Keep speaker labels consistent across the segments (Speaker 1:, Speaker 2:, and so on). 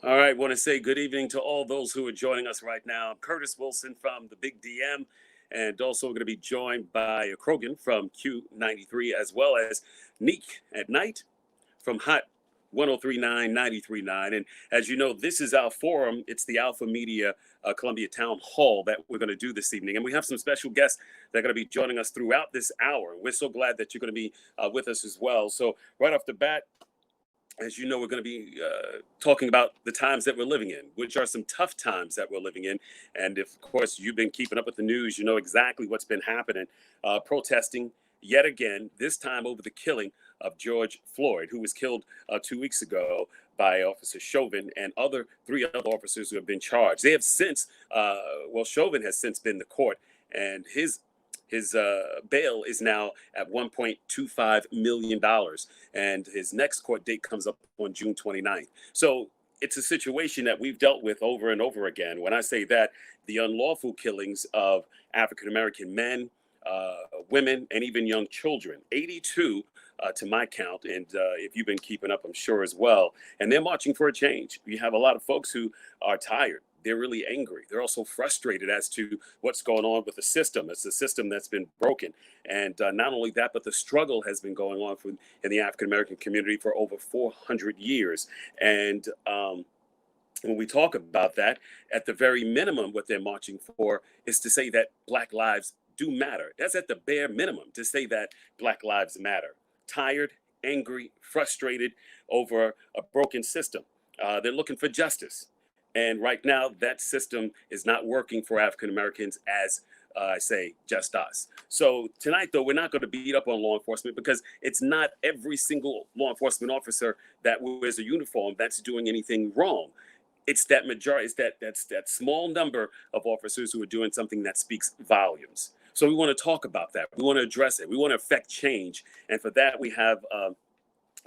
Speaker 1: All right, want to say good evening to all those who are joining us right now. I'm Curtis Wilson from the Big DM, and also we're going to be joined by Krogan from Q93, as well as Neek at night from Hot 1039 939. And as you know, this is our forum. It's the Alpha Media Columbia Town Hall that we're going to do this evening. And we have some special guests that are going to be joining us throughout this hour. We're so glad that you're going to be with us as well. So right off the bat, as you know, we're going to be talking about the times that we're living in, which are some tough times that we're living in. And if, of course, you've been keeping up with the news, you know exactly what's been happening. Protesting yet again, this time over the killing of George Floyd, who was killed 2 weeks ago by Officer Chauvin and three other officers who have been charged. They have since, Chauvin has since been to court, and his bail is now at $1.25 million. And his next court date comes up on June 29th. So it's a situation that we've dealt with over and over again. When I say that, the unlawful killings of African-American men, women, and even young children, 82 to my count. And if you've been keeping up, I'm sure as well. And they're marching for a change. We have a lot of folks who are tired. They're really angry. They're also frustrated as to what's going on with the system. It's a system that's been broken. And not only that, but the struggle has been going on in the African-American community for over 400 years. And when we talk about that, at the very minimum, what they're marching for is to say that Black lives do matter. That's at the bare minimum, to say that Black lives matter. Tired, angry, frustrated over a broken system. They're looking for justice. And right now, that system is not working for African Americans as I say, just us. So tonight, though, we're not going to beat up on law enforcement because it's not every single law enforcement officer that wears a uniform that's doing anything wrong. It's that majority, that's that small number of officers who are doing something that speaks volumes. So we want to talk about that. We want to address it. We want to affect change. And for that, we have a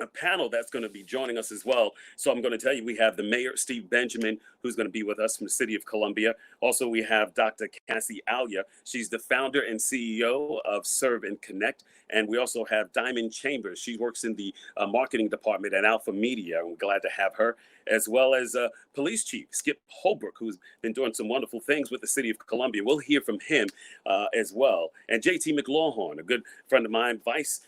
Speaker 1: panel that's going to be joining us as well. So I'm going to tell you, we have the mayor, Steve Benjamin, who's going to be with us from the city of Columbia. Also, we have Dr. Kassy Alia. She's the founder and CEO of Serve and Connect. And we also have Diamond Chambers. She works in the marketing department at Alpha Media. We're glad to have her, as well as Police Chief Skip Holbrook, who's been doing some wonderful things with the city of Columbia. We'll hear from him as well. And JT McLawhorn, a good friend of mine, he's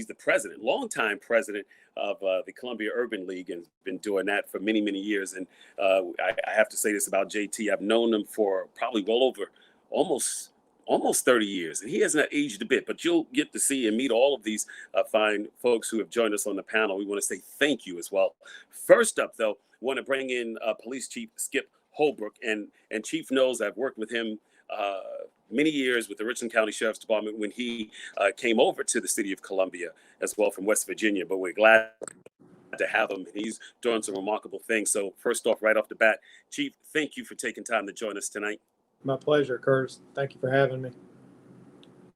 Speaker 1: the president, longtime president of the Columbia Urban League, and been doing that for many, many years. And I have to say this about JT. I've known him for probably well over almost 30 years, and he hasn't aged a bit, but you'll get to see and meet all of these fine folks who have joined us on the panel. We want to say thank you as well. First up, though, want to bring in Police Chief Skip Holbrook, and Chief knows I've worked with him many years with the Richland County Sheriff's Department when he came over to the city of Columbia as well from West Virginia, but we're glad to have him. He's doing some remarkable things. So first off, right off the bat, Chief, thank you for taking time to join us tonight.
Speaker 2: My pleasure, Curtis. Thank you for having me.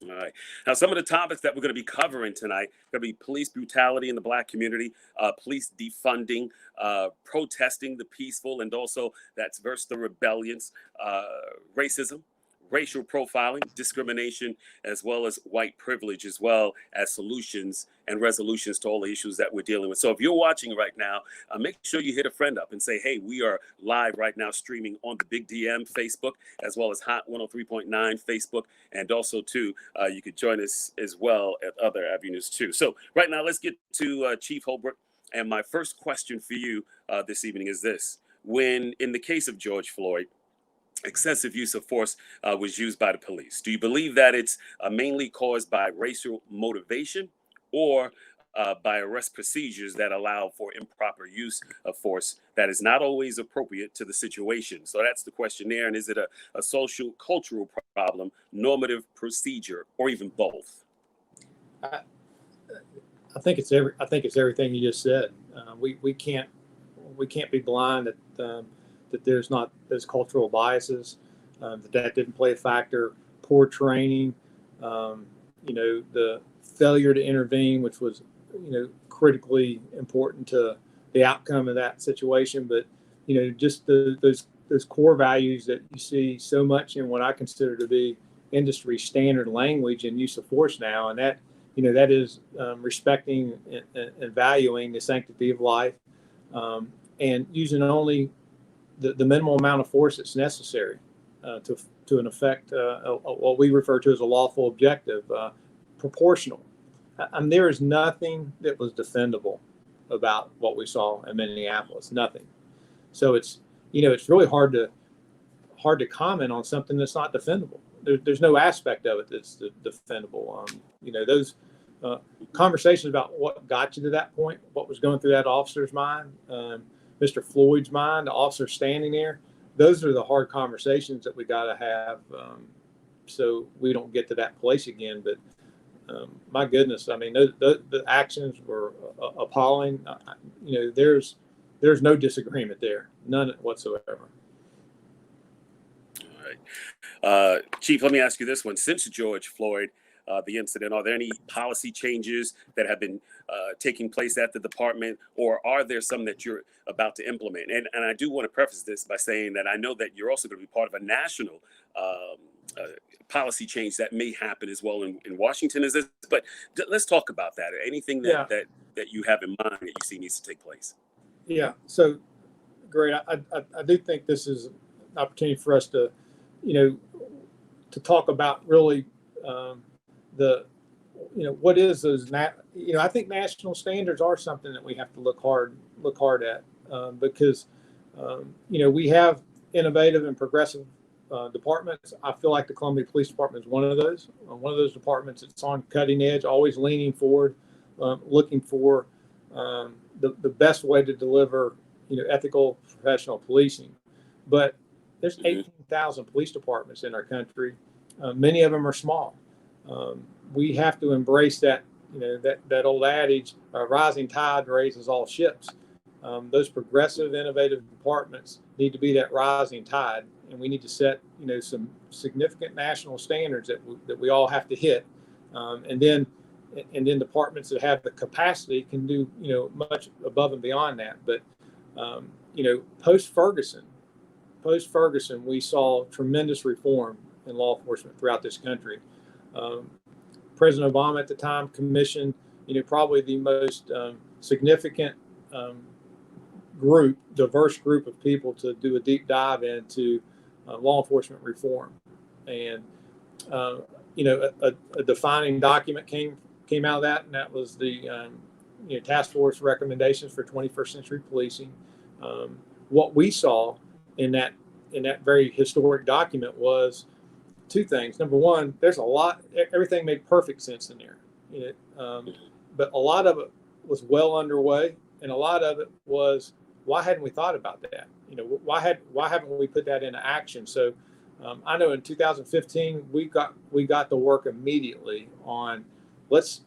Speaker 1: All right. Now, some of the topics that we're going to be covering tonight are going to be police brutality in the Black community, police defunding, protesting the peaceful, and also that's versus the rebellions, racism, racial profiling, discrimination, as well as white privilege, as well as solutions and resolutions to all the issues that we're dealing with. So if you're watching right now, make sure you hit a friend up and say, hey, we are live right now streaming on the Big DM Facebook, as well as Hot 103.9 Facebook. And also, too, you could join us as well at other avenues, too. So right now, let's get to Chief Holbrook. And my first question for you this evening is this. When, in the case of George Floyd, excessive use of force was used by the police, do you believe that it's mainly caused by racial motivation or by arrest procedures that allow for improper use of force that is not always appropriate to the situation? So that's the question there. And is it a social cultural problem, normative procedure, or even both?
Speaker 2: I think it's everything you just said. We can't be blind that there's not those cultural biases, that didn't play a factor, poor training, the failure to intervene, which was, critically important to the outcome of that situation. But, just those core values that you see so much in what I consider to be industry standard language and use of force now. And that, that is respecting and valuing the sanctity of life, and using only the minimal amount of force that's necessary to an effect what we refer to as a lawful objective, proportional. There is nothing that was defendable about what we saw in Minneapolis. Nothing. So it's really hard to comment on something that's not defendable. There's no aspect of it that's defendable. Those conversations about what got you to that point, what was going through that officer's mind, Mr. Floyd's mind, the officer standing there. Those are the hard conversations that we got to have, so we don't get to that place again. But my goodness, I mean, the actions were appalling. There's no disagreement there, none whatsoever.
Speaker 1: All right, Chief, let me ask you this one: since George Floyd, the incident, are there any policy changes that have been taking place at the department, or are there some that you're about to implement? And I do want to preface this by saying that I know that you're also going to be part of a national policy change that may happen as well in Washington. But let's talk about that. Anything that you have in mind that you see needs to take place?
Speaker 2: Yeah. So great. I do think this is an opportunity for us to, to talk about really what is those. I think national standards are something that we have to look hard at because we have innovative and progressive departments. I feel like the Columbia Police Department is one of those departments that's on cutting edge, always leaning forward, looking for the best way to deliver ethical, professional policing. But there's 18,000 police departments in our country. Many of them are small. We have to embrace that old adage, rising tide raises all ships. Those progressive, innovative departments need to be that rising tide, and we need to set some significant national standards that we all have to hit, and then departments that have the capacity can do much above and beyond that. But post Ferguson, we saw tremendous reform in law enforcement throughout this country. President Obama at the time commissioned, probably the most significant diverse group of people to do a deep dive into law enforcement reform. And, a defining document came out of that, and that was the Taskforce recommendations for 21st century policing. What we saw in that very historic document was two things. Number one, there's everything made perfect sense in there. But a lot of it was well underway, and a lot of it was, why hadn't we thought about that? Why haven't we put that into action? So I know in 2015 we got to work immediately on let's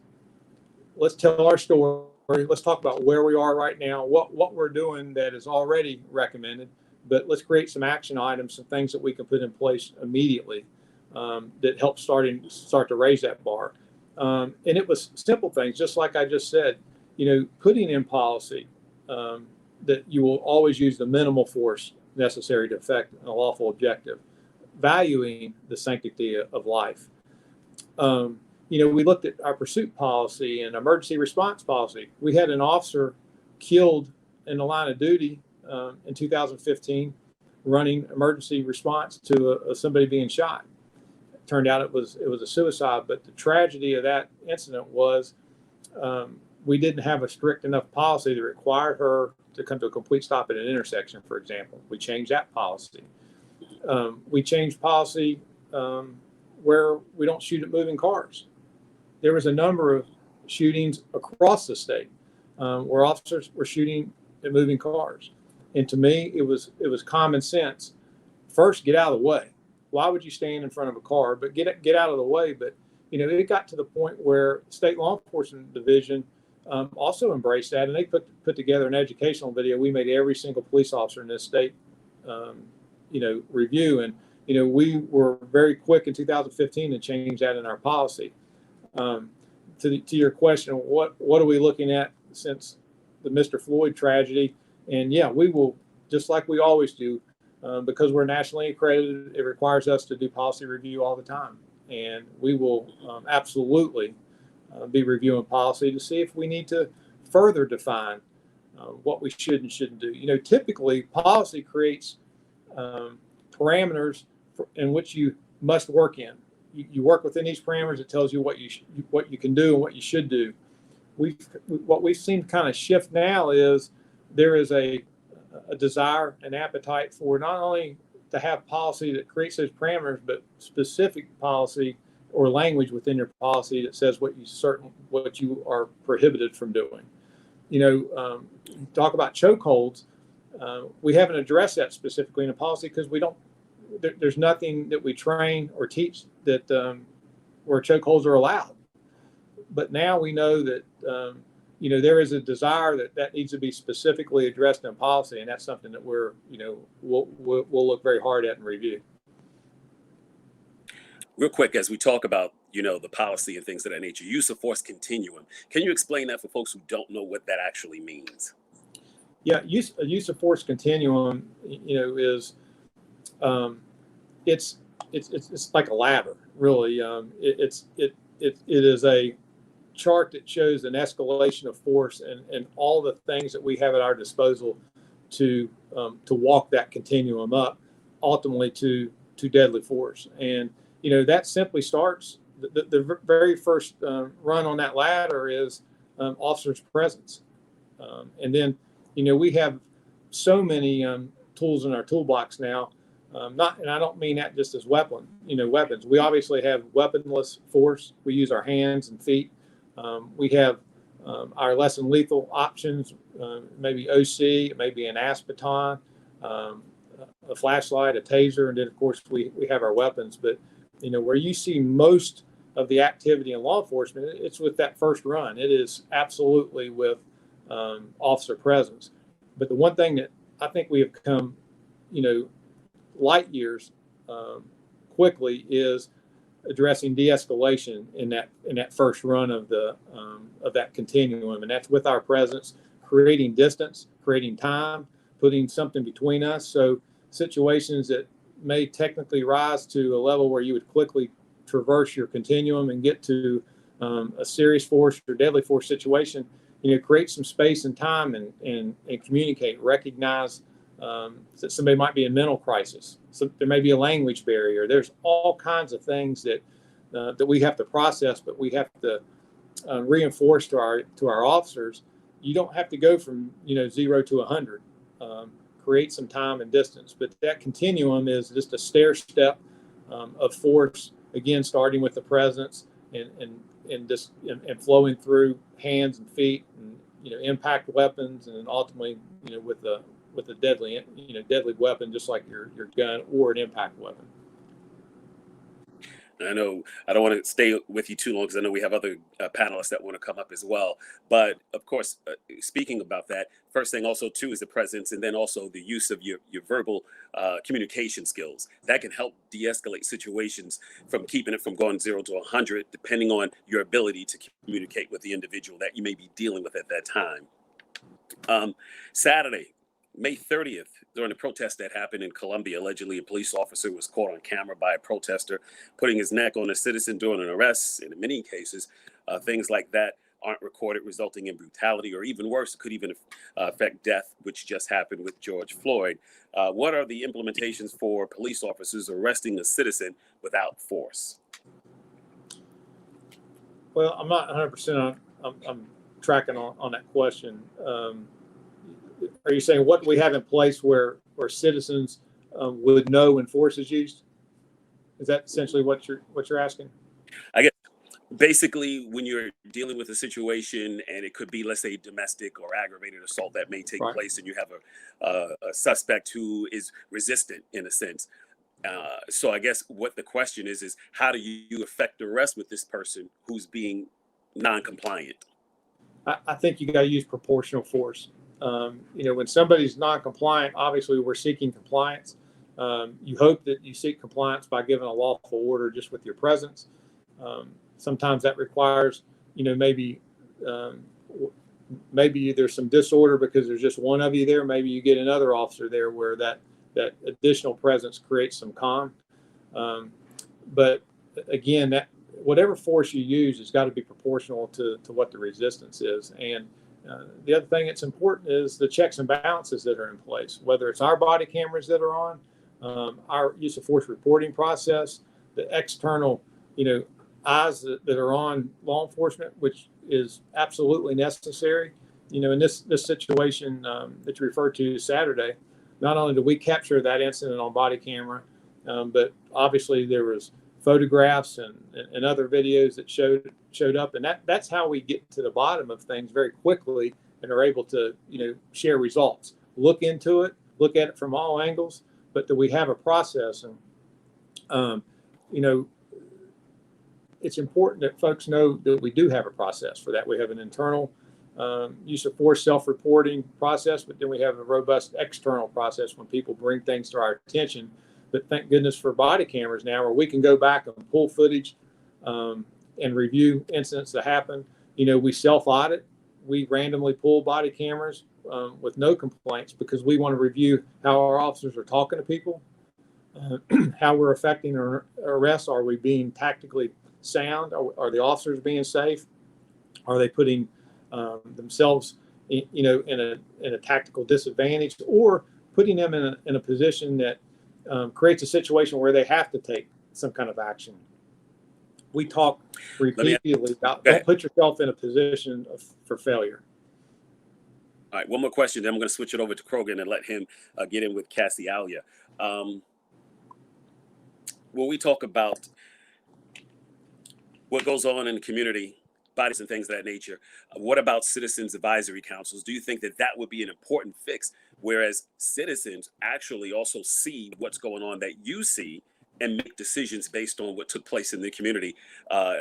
Speaker 2: tell our story. Let's talk about where we are right now, what we're doing that is already recommended, but let's create some action items, some things that we can put in place immediately that help start to raise that bar. And it was simple things, just like I just said, putting in policy that you will always use the minimal force necessary to effect a lawful objective, valuing the sanctity of life. We looked at our pursuit policy and emergency response policy. We had an officer killed in the line of duty in 2015 running emergency response to somebody being shot. It turned out it was a suicide, but the tragedy of that incident was we didn't have a strict enough policy that required her to come to a complete stop at an intersection, for example. We changed that policy. We changed policy where we don't shoot at moving cars. There was a number of shootings across the state where officers were shooting at moving cars. And to me, it was common sense. First, get out of the way. Why would you stand in front of a car? But get out of the way. But it got to the point where State Law Enforcement Division also embraced that, and they put together an educational video. We made every single police officer in this state, review, and we were very quick in 2015 to change that in our policy. To your question, what are we looking at since the Mr. Floyd tragedy? And yeah, we will, just like we always do, because we're nationally accredited, it requires us to do policy review all the time. And we will absolutely be reviewing policy to see if we need to further define what we should and shouldn't do. Typically policy creates parameters in which you must work in. You work within these parameters. It tells you what you can do and what you should do. What we've seen kind of shift now is there is a desire and appetite for not only to have policy that creates those parameters, but specific policy or language within your policy that says what you are prohibited from doing. Talk about chokeholds. We haven't addressed that specifically in a policy because there's nothing that we train or teach that where chokeholds are allowed. But now we know that there is a desire that needs to be specifically addressed in policy, and that's something that we'll look very hard at and review.
Speaker 1: Real quick, as we talk about the policy and things of that nature, use of force continuum. Can you explain that for folks who don't know what that actually means?
Speaker 2: Yeah, use of force continuum, is it's like a ladder, really. It is a chart that shows an escalation of force and all the things that we have at our disposal to walk that continuum up, ultimately to deadly force. And that simply starts. The very first run on that ladder is officer's presence, and then we have so many tools in our toolbox now. And I don't mean that just as weapons. We obviously have weaponless force. We use our hands and feet. We have our less than lethal options, maybe OC, maybe an ASP baton, a flashlight, a taser, and then of course we have our weapons. But where you see most of the activity in law enforcement, it's with that first run. It is absolutely with officer presence. But the one thing that I think we have come, light years quickly is addressing de-escalation in that first run of that continuum, and that's with our presence, creating distance, creating time, putting something between us. So situations that may technically rise to a level where you would quickly traverse your continuum and get to a serious force or deadly force situation, create some space and time and communicate, recognize that somebody might be in mental crisis. So there may be a language barrier. There's all kinds of things that we have to process, but we have to reinforce to our officers. You don't have to go from 0 to 100. Create some time and distance, but that continuum is just a stair step of force. Again, starting with the presence and flowing through hands and feet, and impact weapons, and then ultimately with a deadly weapon, just like your gun or an impact weapon.
Speaker 1: I know I don't want to stay with you too long because I know we have other panelists that want to come up as well. But of course, speaking about that, first thing also too is the presence, and then also the use of your verbal communication skills that can help de-escalate situations from keeping it from going 0 to 100, depending on your ability to communicate with the individual that you may be dealing with at that time. Saturday, May 30th, during the protest that happened in Colombia, allegedly a police officer was caught on camera by a protester putting his neck on a citizen during an arrest. And in many cases, things like that aren't recorded, resulting in brutality, or even worse, it could even affect death, which just happened with George Floyd. What are the implementations for police officers arresting a citizen without force?
Speaker 2: Well, I'm not 100% I'm tracking on that question. Are you saying what we have in place where citizens would know when force is used? Is that essentially what you're asking?
Speaker 1: I guess basically when you're dealing with a situation and it could be, let's say, domestic or aggravated assault that may take
Speaker 2: Right.
Speaker 1: place, and you have a suspect who is resistant in a sense. So I guess what the question is how do you effect arrest with this person who's being non-compliant?
Speaker 2: I think you got to use proportional force. When somebody's non-compliant, obviously we're seeking compliance. You hope that you seek compliance by giving a lawful order just with your presence. Sometimes that requires, maybe there's some disorder because there's just one of you there. Maybe you get another officer there where that additional presence creates some calm. But again, that whatever force you use has got to be proportional to what the resistance is. And the other thing that's important is the checks and balances that are in place, whether it's our body cameras that are on, our use of force reporting process, the external, eyes that are on law enforcement, which is absolutely necessary. In this situation that you referred to Saturday, not only did we capture that incident on body camera, but obviously there was photographs and other videos that showed up, and that's how we get to the bottom of things very quickly and are able to share results. Look into it, look at it from all angles, but that we have a process. And it's important that folks know that we do have a process for that. We have an internal use of force self-reporting process, but then we have a robust external process when people bring things to our attention. But thank goodness for body cameras now, where we can go back and pull footage and review incidents that happen. We self-audit. We randomly pull body cameras with no complaints, because we want to review how our officers are talking to people, how we're affecting our arrests. Are we being tactically sound? Are the officers being safe? Are they putting themselves in a tactical disadvantage, or putting them in a position that creates a situation where they have to take some kind of action? We talk repeatedly about don't put yourself in a position for failure.
Speaker 1: All right, one more question, then I'm going to switch it over to Krogan and let him get in with Kassy Alia. When we talk about what goes on in the community, bodies and things of that nature, what about citizens advisory councils? Do you think that would be an important fix, whereas citizens actually also see what's going on that you see and make decisions based on what took place in the community,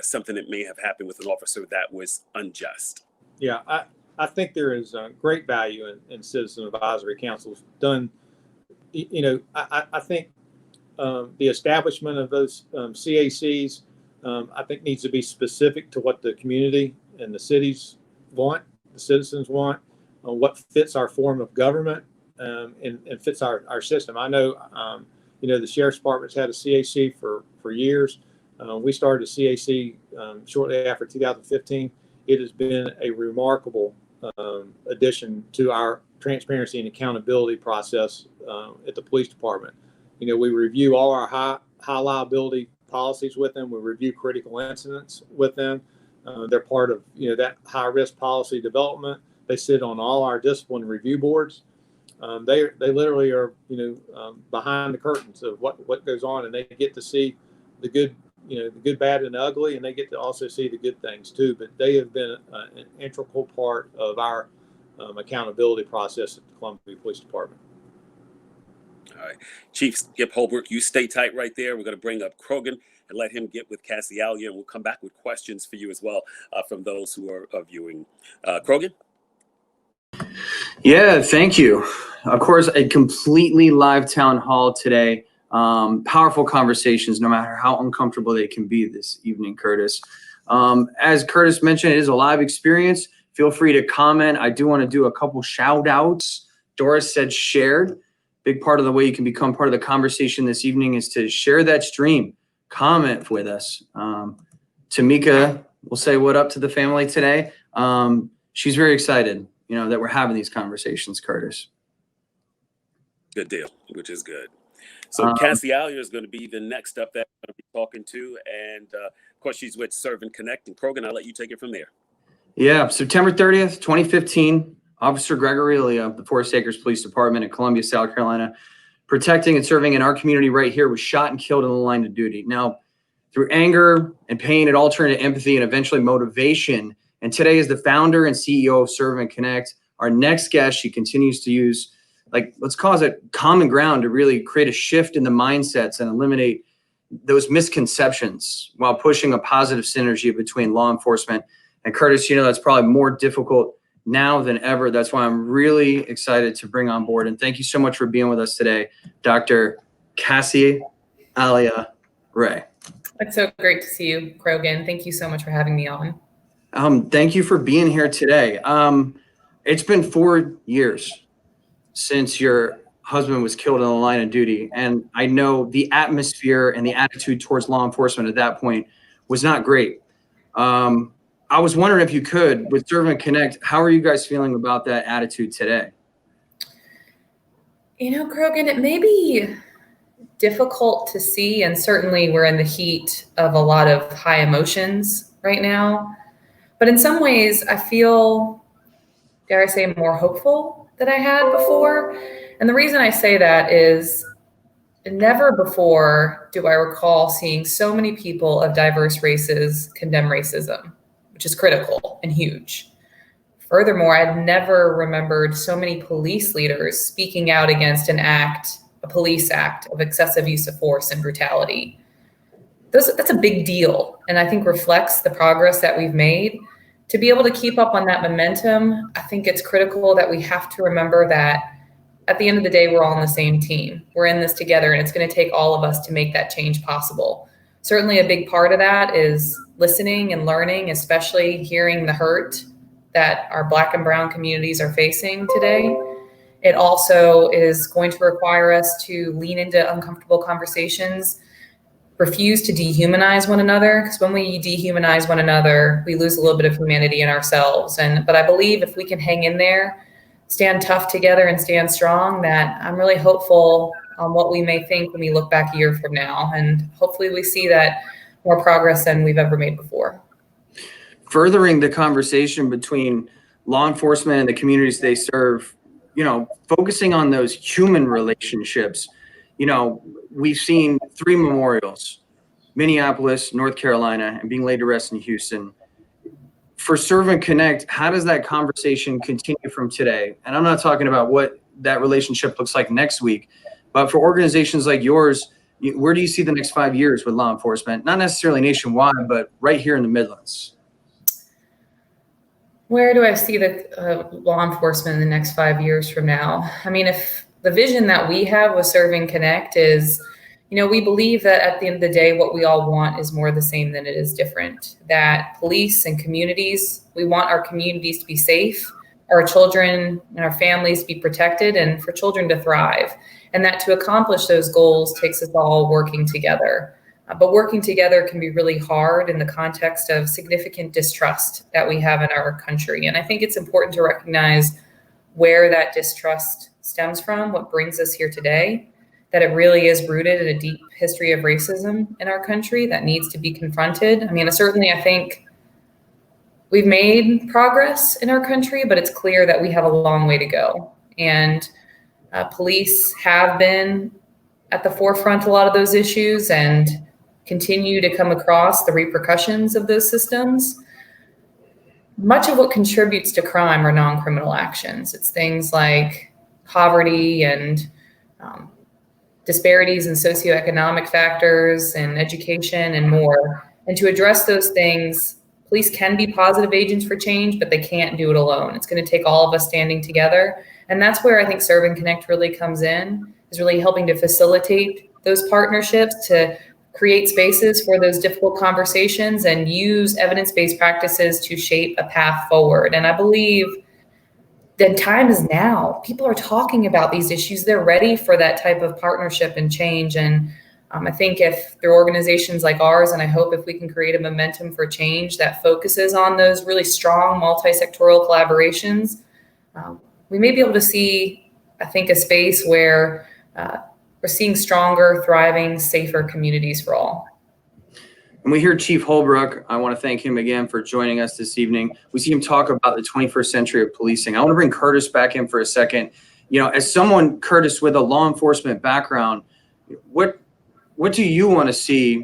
Speaker 1: something that may have happened with an officer that was unjust?
Speaker 2: Yeah, I think there is great value in citizen advisory councils done. I think the establishment of those CACs, I think, needs to be specific to what the community and the cities want, the citizens want, what fits our form of government, and fits our system. I know, the sheriff's department's had a CAC for years. We started a CAC shortly after 2015. It has been a remarkable addition to our transparency and accountability process at the police department. We review all our high liability policies with them. We review critical incidents with them. They're part of that high risk policy development. They sit on all our discipline review boards. They literally are behind the curtains of what goes on, and they get to see the good, the good, bad, and ugly, and they get to also see the good things too. But they have been an integral part of our accountability process at the Columbia Police Department.
Speaker 1: All right, Chief Skip Holbrook, you stay tight right there. We're going to bring up Krogan and let him get with Kassy Alia, and we'll come back with questions for you as well from those who are viewing. Krogan?
Speaker 3: Yeah, thank you. Of course, a completely live town hall today. Powerful conversations, no matter how uncomfortable they can be this evening, Curtis. As Curtis mentioned, it is a live experience. Feel free to comment. I do want to do a couple shout outs. Doris said shared. Big part of the way you can become part of the conversation this evening is to share that stream, comment with us. Tamika will say what up to the family today. She's very excited, that we're having these conversations, Curtis.
Speaker 1: Good deal, which is good. So Kassy Alia is going to be the next up that I'm going to be talking to. And of course, she's with Serve and Connect. And Krogan, I'll let you take it from there.
Speaker 3: Yeah, September 30th, 2015, Officer Gregory Alia of the Forest Acres Police Department in Columbia, South Carolina, protecting and serving in our community right here, was shot and killed in the line of duty. Now, through anger and pain, it all turned to empathy and eventually motivation. And today, as the founder and CEO of Serve and Connect, our next guest, she continues to use, let's call it common ground to really create a shift in the mindsets and eliminate those misconceptions while pushing a positive synergy between law enforcement. And Curtis, that's probably more difficult now than ever. That's why I'm really excited to bring on board. And thank you so much for being with us today, Dr. Kassy Alia Ray.
Speaker 4: It's so great to see you, Krogan. Thank you so much for having me on.
Speaker 3: Thank you for being here today. It's been 4 years since your husband was killed on the line of duty. And I know the atmosphere and the attitude towards law enforcement at that point was not great. I was wondering if you could, with Serve and Connect, how are you guys feeling about that attitude today?
Speaker 4: Krogan, it may be difficult to see. And certainly we're in the heat of a lot of high emotions right now. But in some ways, I feel, dare I say, more hopeful than I had before. And the reason I say that is never before do I recall seeing so many people of diverse races condemn racism, which is critical and huge. Furthermore, I'd never remembered so many police leaders speaking out against a police act of excessive use of force and brutality. That's a big deal, and I think reflects the progress that we've made. To be able to keep up on that momentum, I think it's critical that we have to remember that at the end of the day, we're all on the same team. We're in this together, and it's going to take all of us to make that change possible. Certainly a big part of that is listening and learning, especially hearing the hurt that our Black and brown communities are facing today. It also is going to require us to lean into uncomfortable conversations, refuse to dehumanize one another, because when we dehumanize one another, we lose a little bit of humanity in ourselves. But I believe if we can hang in there, stand tough together and stand strong, that I'm really hopeful on what we may think when we look back a year from now. And hopefully we see that more progress than we've ever made before.
Speaker 3: Furthering the conversation between law enforcement and the communities they serve, focusing on those human relationships. We've seen 3 memorials, Minneapolis, North Carolina, and being laid to rest in Houston. For Serve and Connect, how does that conversation continue from today? And I'm not talking about what that relationship looks like next week, but for organizations like yours, where do you see the next 5 years with law enforcement? Not necessarily nationwide, but right here in the Midlands.
Speaker 4: Where do I see the law enforcement in the next 5 years from now? I mean, if the vision that we have with Serve and Connect is, we believe that at the end of the day, what we all want is more the same than it is different. That police and communities, we want our communities to be safe, our children and our families to be protected, and for children to thrive. And that to accomplish those goals takes us all working together. But working together can be really hard in the context of significant distrust that we have in our country. And I think it's important to recognize where that distrust stems from, what brings us here today, that it really is rooted in a deep history of racism in our country that needs to be confronted. I mean, certainly I think we've made progress in our country, but it's clear that we have a long way to go. And police have been at the forefront of a lot of those issues and continue to come across the repercussions of those systems. Much of what contributes to crime are non-criminal actions. It's things like poverty and disparities in socioeconomic factors and education and more. And to address those things, police can be positive agents for change, but they can't do it alone. It's going to take all of us standing together. And that's where I think Serve and Connect really comes in, is really helping to facilitate those partnerships, to create spaces for those difficult conversations and use evidence-based practices to shape a path forward. And I believe the time is now. People are talking about these issues. They're ready for that type of partnership and change. And I think if there are organizations like ours, and I hope if we can create a momentum for change that focuses on those really strong multi-sectoral collaborations, we may be able to see, I think, a space where we're seeing stronger, thriving, safer communities for all.
Speaker 3: And we hear Chief Holbrook. I want to thank him again for joining us this evening. We see him talk about the 21st century of policing. I want to bring Curtis back in for a second. As someone, Curtis, with a law enforcement background, what do you want to see,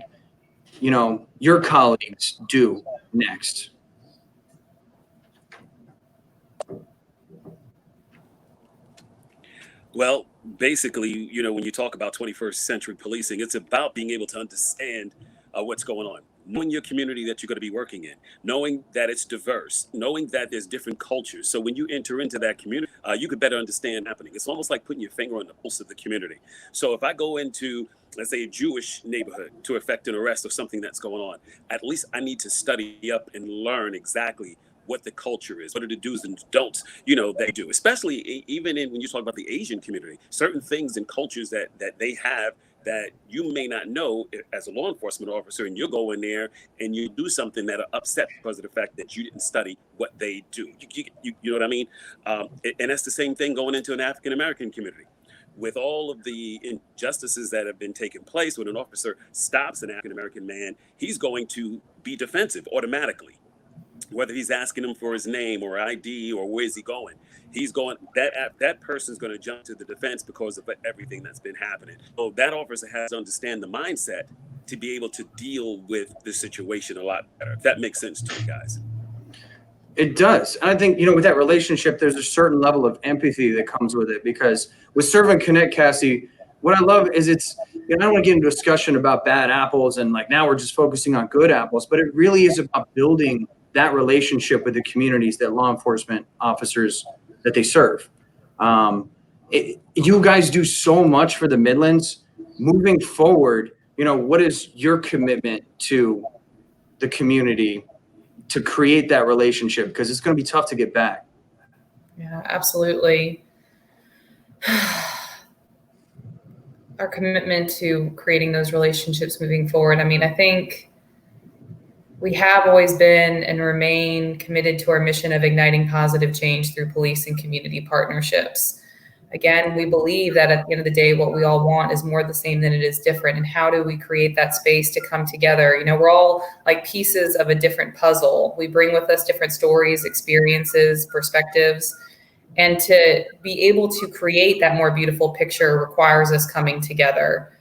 Speaker 3: your colleagues do next?
Speaker 1: Well, basically, when you talk about 21st century policing, it's about being able to understand what's going on, knowing your community that you're going to be working in, knowing that it's diverse, knowing that there's different cultures. So when you enter into that community, you could better understand what's happening. It's almost like putting your finger on the pulse of the community. So if I go into, let's say, a Jewish neighborhood to effect an arrest of something that's going on, at least I need to study up and learn exactly what the culture is, what are the do's and don'ts, they do, especially even when you talk about the Asian community, certain things and cultures that they have that you may not know as a law enforcement officer, and you'll go in there and you do something that'll upset because of the fact that you didn't study what they do. You know what I mean? And that's the same thing going into an African-American community. with all of the injustices that have been taking place, when an officer stops an African-American man, he's going to be defensive automatically. Whether he's asking him for his name or ID or where's he going, that person's going to jump to the defense because of everything that's been happening. So that officer has to understand the mindset to be able to deal with the situation a lot better, if that makes sense to you guys.
Speaker 3: It does. And I think, with that relationship, there's a certain level of empathy that comes with it, because with Serve and Connect, Kassy, what I love is I don't want to get into a discussion about bad apples and like now we're just focusing on good apples, but it really is about building that relationship with the communities that law enforcement officers that they serve. You guys do so much for the Midlands. Moving forward, what is your commitment to the community to create that relationship? Because it's going to be tough to get back.
Speaker 4: Yeah, absolutely. Our commitment to creating those relationships moving forward. I mean, I think we have always been and remain committed to our mission of igniting positive change through police and community partnerships. Again, we believe that at the end of the day, what we all want is more the same than it is different. And how do we create that space to come together? We're all like pieces of a different puzzle. We bring with us different stories, experiences, perspectives. And to be able to create that more beautiful picture requires us coming together.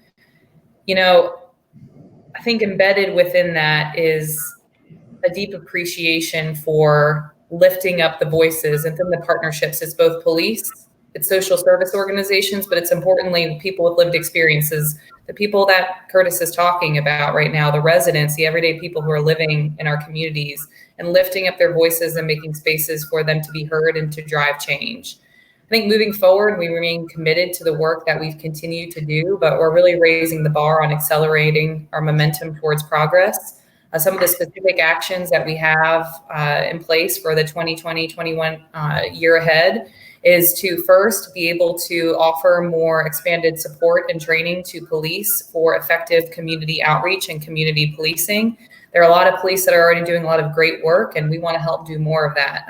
Speaker 4: I think embedded within that is a deep appreciation for lifting up the voices, and from the partnerships, it's both police, it's social service organizations, but it's importantly people with lived experiences, the people that Curtis is talking about right now, the residents, the everyday people who are living in our communities, and lifting up their voices and making spaces for them to be heard and to drive change. I think moving forward, we remain committed to the work that we've continued to do, but we're really raising the bar on accelerating our momentum towards progress. Some of the specific actions that we have in place for the 2020-21 year ahead is to first be able to offer more expanded support and training to police for effective community outreach and community policing. There are a lot of police that are already doing a lot of great work, and we want to help do more of that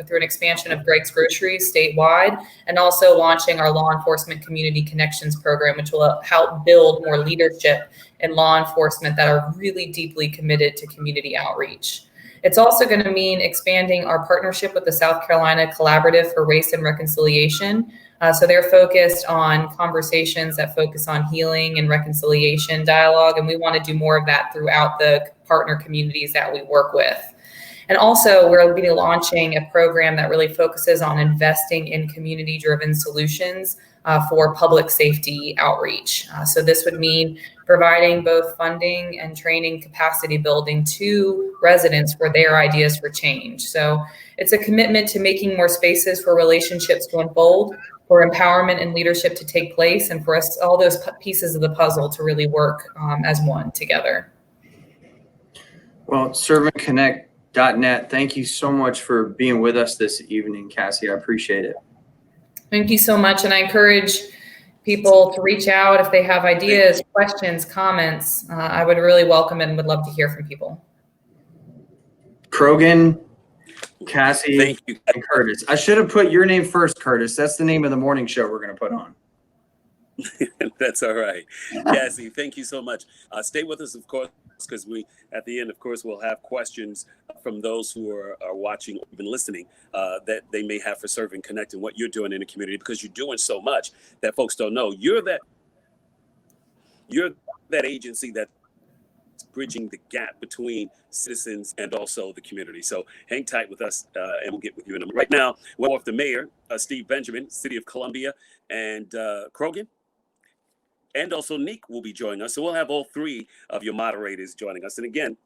Speaker 4: through an expansion of Greg's Groceries statewide, and also launching our Law Enforcement Community Connections program, which will help build more leadership in law enforcement that are really deeply committed to community outreach. It's also going to mean expanding our partnership with the South Carolina Collaborative for Race and Reconciliation. So they're focused on conversations that focus on healing and reconciliation dialogue, and we want to do more of that throughout the partner communities that we work with. And also, we're going to be launching a program that really focuses on investing in community-driven solutions for public safety outreach. So this would mean providing both funding and training capacity building to residents for their ideas for change. So it's a commitment to making more spaces for relationships to unfold, for empowerment and leadership to take place, and for us, all those pieces of the puzzle to really work as one together.
Speaker 3: Well, servantconnect.net, thank you so much for being with us this evening, Kassy. I appreciate it.
Speaker 4: Thank you so much. And I encourage people to reach out if they have ideas, questions, comments. I would really welcome it and would love to hear from people.
Speaker 3: Krogan, Kassy, and Curtis. I should have put your name first, Curtis. That's the name of the morning show we're going to put on.
Speaker 1: That's all right. Kassy, thank you so much. Stay with us, of course, because at the end, of course, we'll have questions from those who are watching or even listening that they may have for Serve and Connect and what you're doing in the community, because you're doing so much that folks don't know. You're that agency that's bridging the gap between citizens and also the community. So hang tight with us and we'll get with you in a minute. Right now, we're off the mayor, Steve Benjamin, City of Columbia, and Krogan. And also Neek will be joining us. So we'll have all three of your moderators joining us. And again,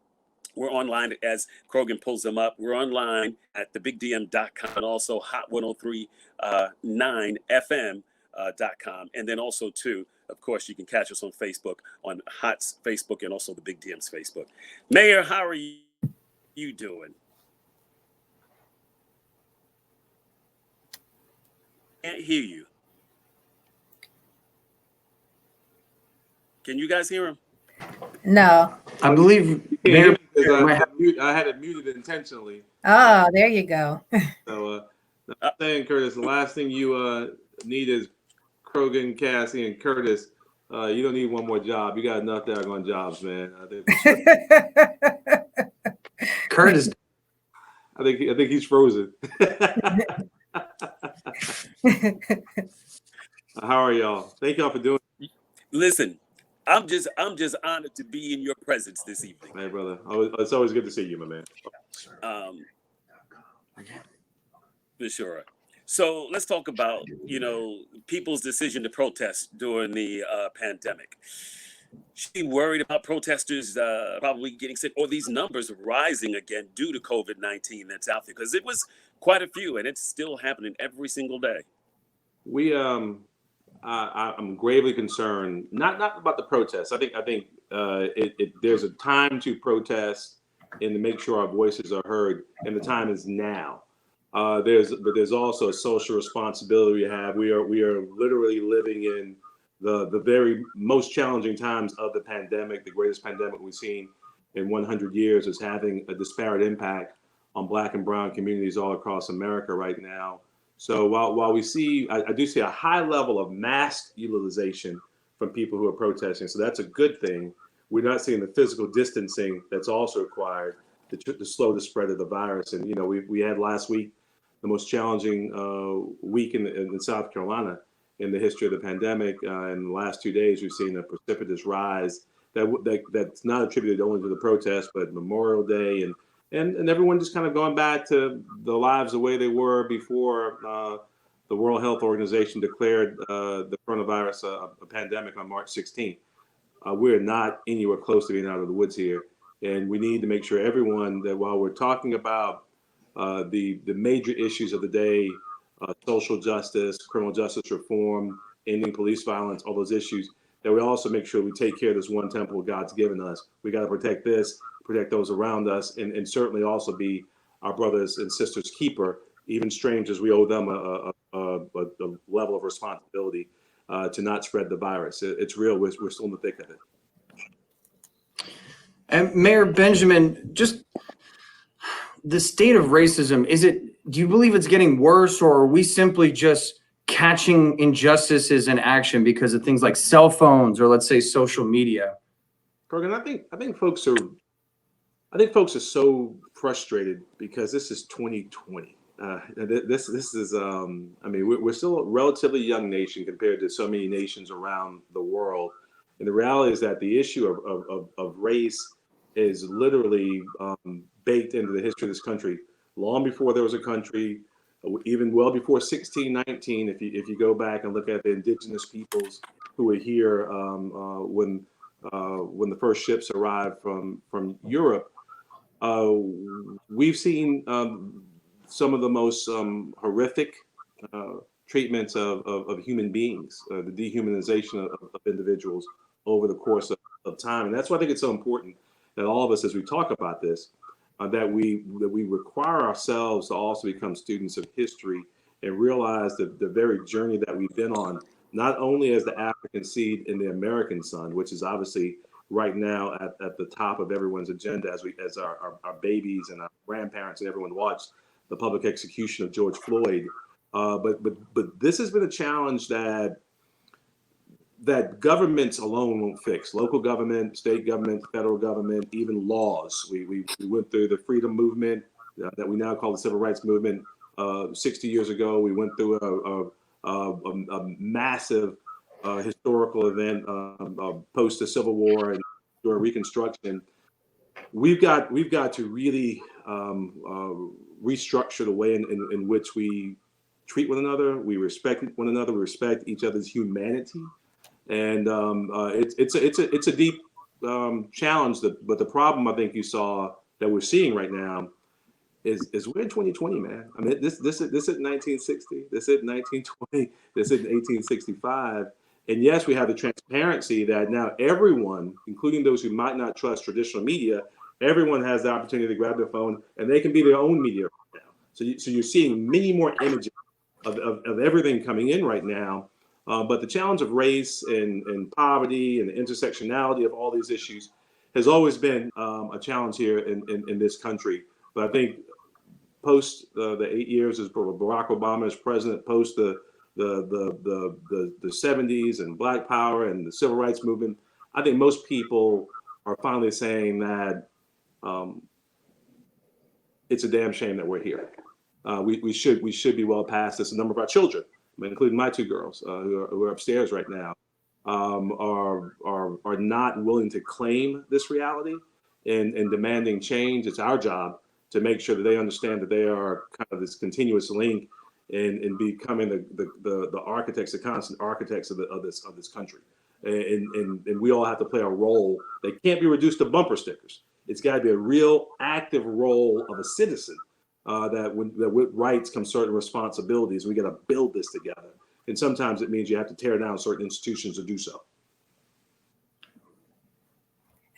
Speaker 1: we're online as Krogan pulls them up. We're online at thebigdm.com and also hot1039fm.com. And then also too, of course, you can catch us on Facebook, on Hot's Facebook and also the Big DM's Facebook. Mayor, how are you doing? Can't hear you. Can you guys hear him?
Speaker 5: No.
Speaker 3: I believe
Speaker 6: I had it muted intentionally.
Speaker 5: Oh, there you go.
Speaker 6: So I'm saying, Curtis, the last thing you need is Krogan, Kassy, and Curtis, you don't need one more job. You got enough daggone jobs, man.
Speaker 3: Curtis,
Speaker 6: I think he's frozen. How are y'all? Thank y'all for doing it.
Speaker 1: Listen, I'm just honored to be in your presence this evening.
Speaker 6: Hey, brother. It's always good to see you, my man.
Speaker 1: For sure. So let's talk about, people's decision to protest during the pandemic. She worried about protesters probably getting sick, or these numbers rising again due to COVID-19 that's out there, because it was quite a few, and it's still happening every single day.
Speaker 6: I'm gravely concerned, not about the protests. I think there's a time to protest and to make sure our voices are heard, and the time is now. But there's also a social responsibility we have. We are literally living in the very most challenging times of the pandemic. The greatest pandemic we've seen in 100 years is having a disparate impact on Black and brown communities all across America right now. So while we see, I do see a high level of mask utilization from people who are protesting. So that's a good thing. We're not seeing the physical distancing that's also required to slow the spread of the virus. And, we had last week the most challenging week in South Carolina in the history of the pandemic. In the last 2 days, we've seen a precipitous rise that's not attributed only to the protests, but Memorial Day and everyone just kind of going back to the lives the way they were before the World Health Organization declared the coronavirus a pandemic on March 16th. We're not anywhere close to being out of the woods here. And we need to make sure everyone that while we're talking about the major issues of the day, social justice, criminal justice reform, ending police violence, all those issues, that we also make sure we take care of this one temple God's given us. We got to protect this, protect those around us, and certainly also be our brothers and sisters' keeper. Even strangers, we owe them a level of responsibility to not spread the virus. It's real. We're still in the thick of it.
Speaker 3: and Mayor Benjamin, just the state of racism, do you believe it's getting worse, or are we simply just catching injustices in action because of things like cell phones or, let's say, social media?
Speaker 6: Krogan, I think folks are so frustrated because this is 2020. This is we're still a relatively young nation compared to so many nations around the world, and the reality is that the issue of race is literally baked into the history of this country long before there was a country, even well before 1619. If you go back and look at the indigenous peoples who were here when the first ships arrived from Europe, we've seen some of the most horrific treatments of human beings, the dehumanization of individuals over the course of time. And that's why I think it's so important that all of us, as we talk about this, that we require ourselves to also become students of history and realize the very journey that we've been on, not only as the African seed in the American sun, which is obviously right now at the top of everyone's agenda as our babies and our grandparents and everyone watched the public execution of George Floyd. But this has been a challenge that governments alone won't fix. Local government, state government, federal government, even laws. We went through the freedom movement that we now call the civil rights movement. 60 years ago, we went through a massive historical event post the Civil War and during Reconstruction. We've got to really restructure the way in which we treat one another. We respect one another. We respect each other's humanity. And it's a deep challenge. But the problem I think you saw that we're seeing right now is we're in 2020, man. I mean, this is 1960, this is 1920, this is 1865. And yes, we have the transparency that now everyone, including those who might not trust traditional media, everyone has the opportunity to grab their phone and they can be their own media right now. So you're seeing many more images of everything coming in right now. But the challenge of race and poverty and the intersectionality of all these issues has always been a challenge here in this country. But I think post the 8 years as Barack Obama as president, post the the 70s and Black Power and the Civil Rights Movement, I think most people are finally saying that it's a damn shame that we're here. We should be well past this. A number of our children, including my two girls who are upstairs right now, are not willing to claim this reality and demanding change. It's our job to make sure that they understand that they are kind of this continuous link in becoming the architects, the constant architects of this country. And we all have to play a role. They can't be reduced to bumper stickers. It's got to be a real active role of a citizen. That with rights come certain responsibilities. We got to build this together. And sometimes it means you have to tear down certain institutions to do so.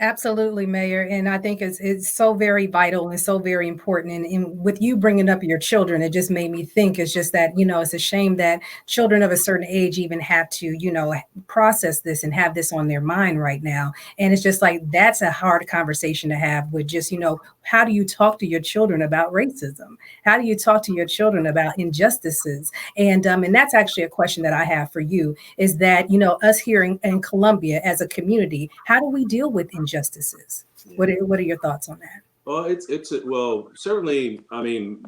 Speaker 5: Absolutely, Mayor. And I think it's so very vital and so very important. And with you bringing up your children, it just made me think it's just that, it's a shame that children of a certain age even have to, process this and have this on their mind right now. And it's just like, that's a hard conversation to have with just, how do you talk to your children about racism? How do you talk to your children about injustices? And that's actually a question that I have for you is that, us here in Columbia as a community, how do we deal with injustices?
Speaker 6: Yeah.
Speaker 5: What are your thoughts on that?
Speaker 6: Well, certainly, I mean,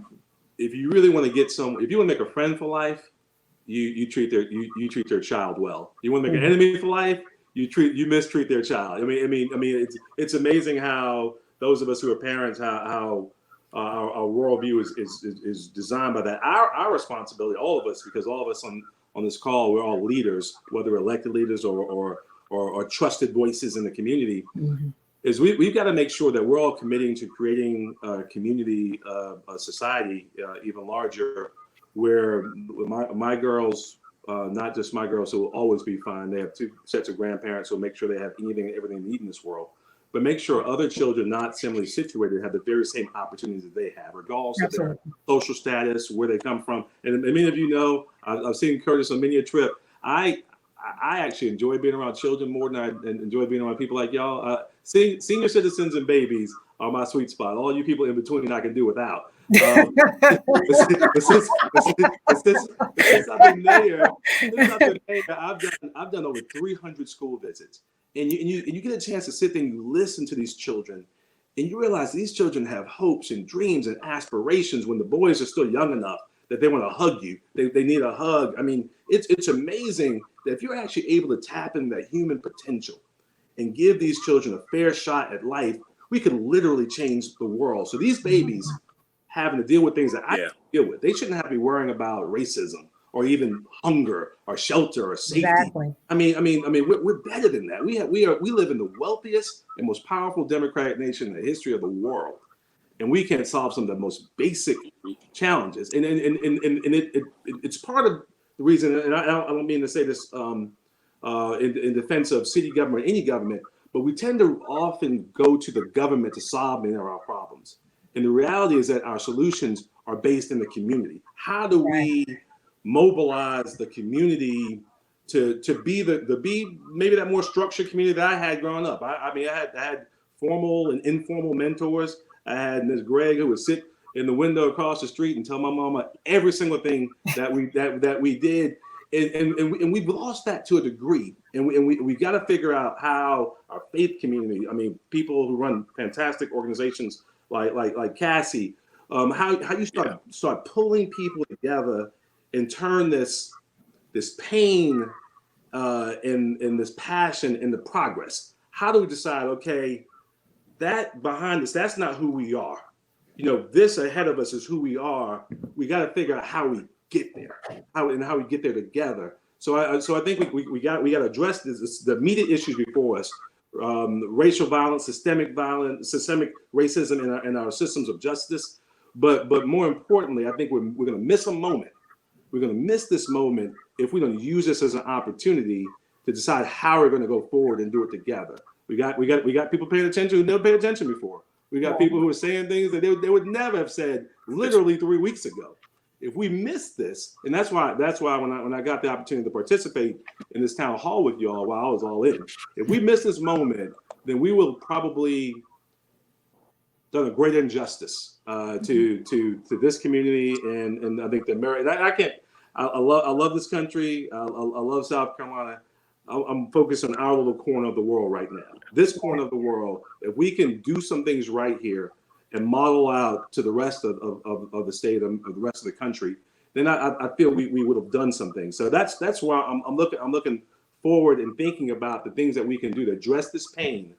Speaker 6: if you really want to if you want to make a friend for life, you treat their child well. You want to make an enemy for life, you mistreat their child. I mean, it's amazing how those of us who are parents, how our worldview is designed by that. Our responsibility, all of us, because all of us on this call, we're all leaders, whether elected leaders or trusted voices in the community, is we've got to make sure that we're all committing to creating a community, a society even larger, where my girls, not just my girls who will always be fine. They have two sets of grandparents who will make sure they have anything and everything they need in this world, but make sure other children not similarly situated have the very same opportunities that they have, regardless of their social status, where they come from. And many of you know, I've seen Curtis on many a trip. I actually enjoy being around children more than I enjoy being around people like y'all. Senior citizens and babies are my sweet spot. All you people in between I can do without. But since I've been mayor, I've done over 300 school visits. And you get a chance to sit there and you listen to these children, and you realize these children have hopes and dreams and aspirations when the boys are still young enough that they want to hug you. They need a hug. I mean, it's amazing that if you're actually able to tap into that human potential and give these children a fair shot at life, we can literally change the world. So these babies having to deal with things that I deal with, they shouldn't have to be worrying about racism or even hunger or shelter or safety.
Speaker 5: Exactly.
Speaker 6: I mean, we're better than that. We live in the wealthiest and most powerful democratic nation in the history of the world, and we can solve some of the most basic challenges. And it's part of the reason. And I don't mean to say this in defense of city government or any government, but we tend to often go to the government to solve many of our problems. And the reality is that our solutions are based in the community. How do we mobilize the community to be maybe that more structured community that I had growing up? I had formal and informal mentors. I had Ms. Gregg who would sit in the window across the street and tell my mama every single thing that we did. And we've lost that to a degree. And we got to figure out how our faith community, I mean, people who run fantastic organizations like Kassy, how you start pulling people together and turn this pain and this passion into progress. How do we decide, okay, that behind us, that's not who we are. This ahead of us is who we are. We got to figure out how we get there, how we get there together. So I think we got to address the immediate issues before us: racial violence, systemic racism in our systems of justice. But more importantly, I think we're going to miss a moment. We're going to miss this moment if we don't use this as an opportunity to decide how we're going to go forward and do it together. We got people paying attention who never paid attention before. We got people who are saying things that they would never have said literally 3 weeks ago. If we miss this, and that's why when I got the opportunity to participate in this town hall with y'all while I was all in, if we miss this moment, then we will probably done a great injustice to this community, and I think the merit. I love this country. I love South Carolina. I'm focused on our little corner of the world right now. This corner of the world, if we can do some things right here and model out to the rest of the state, of the rest of the country, then I feel we would have done some things. So that's why I'm looking forward and thinking about the things that we can do to address this pain,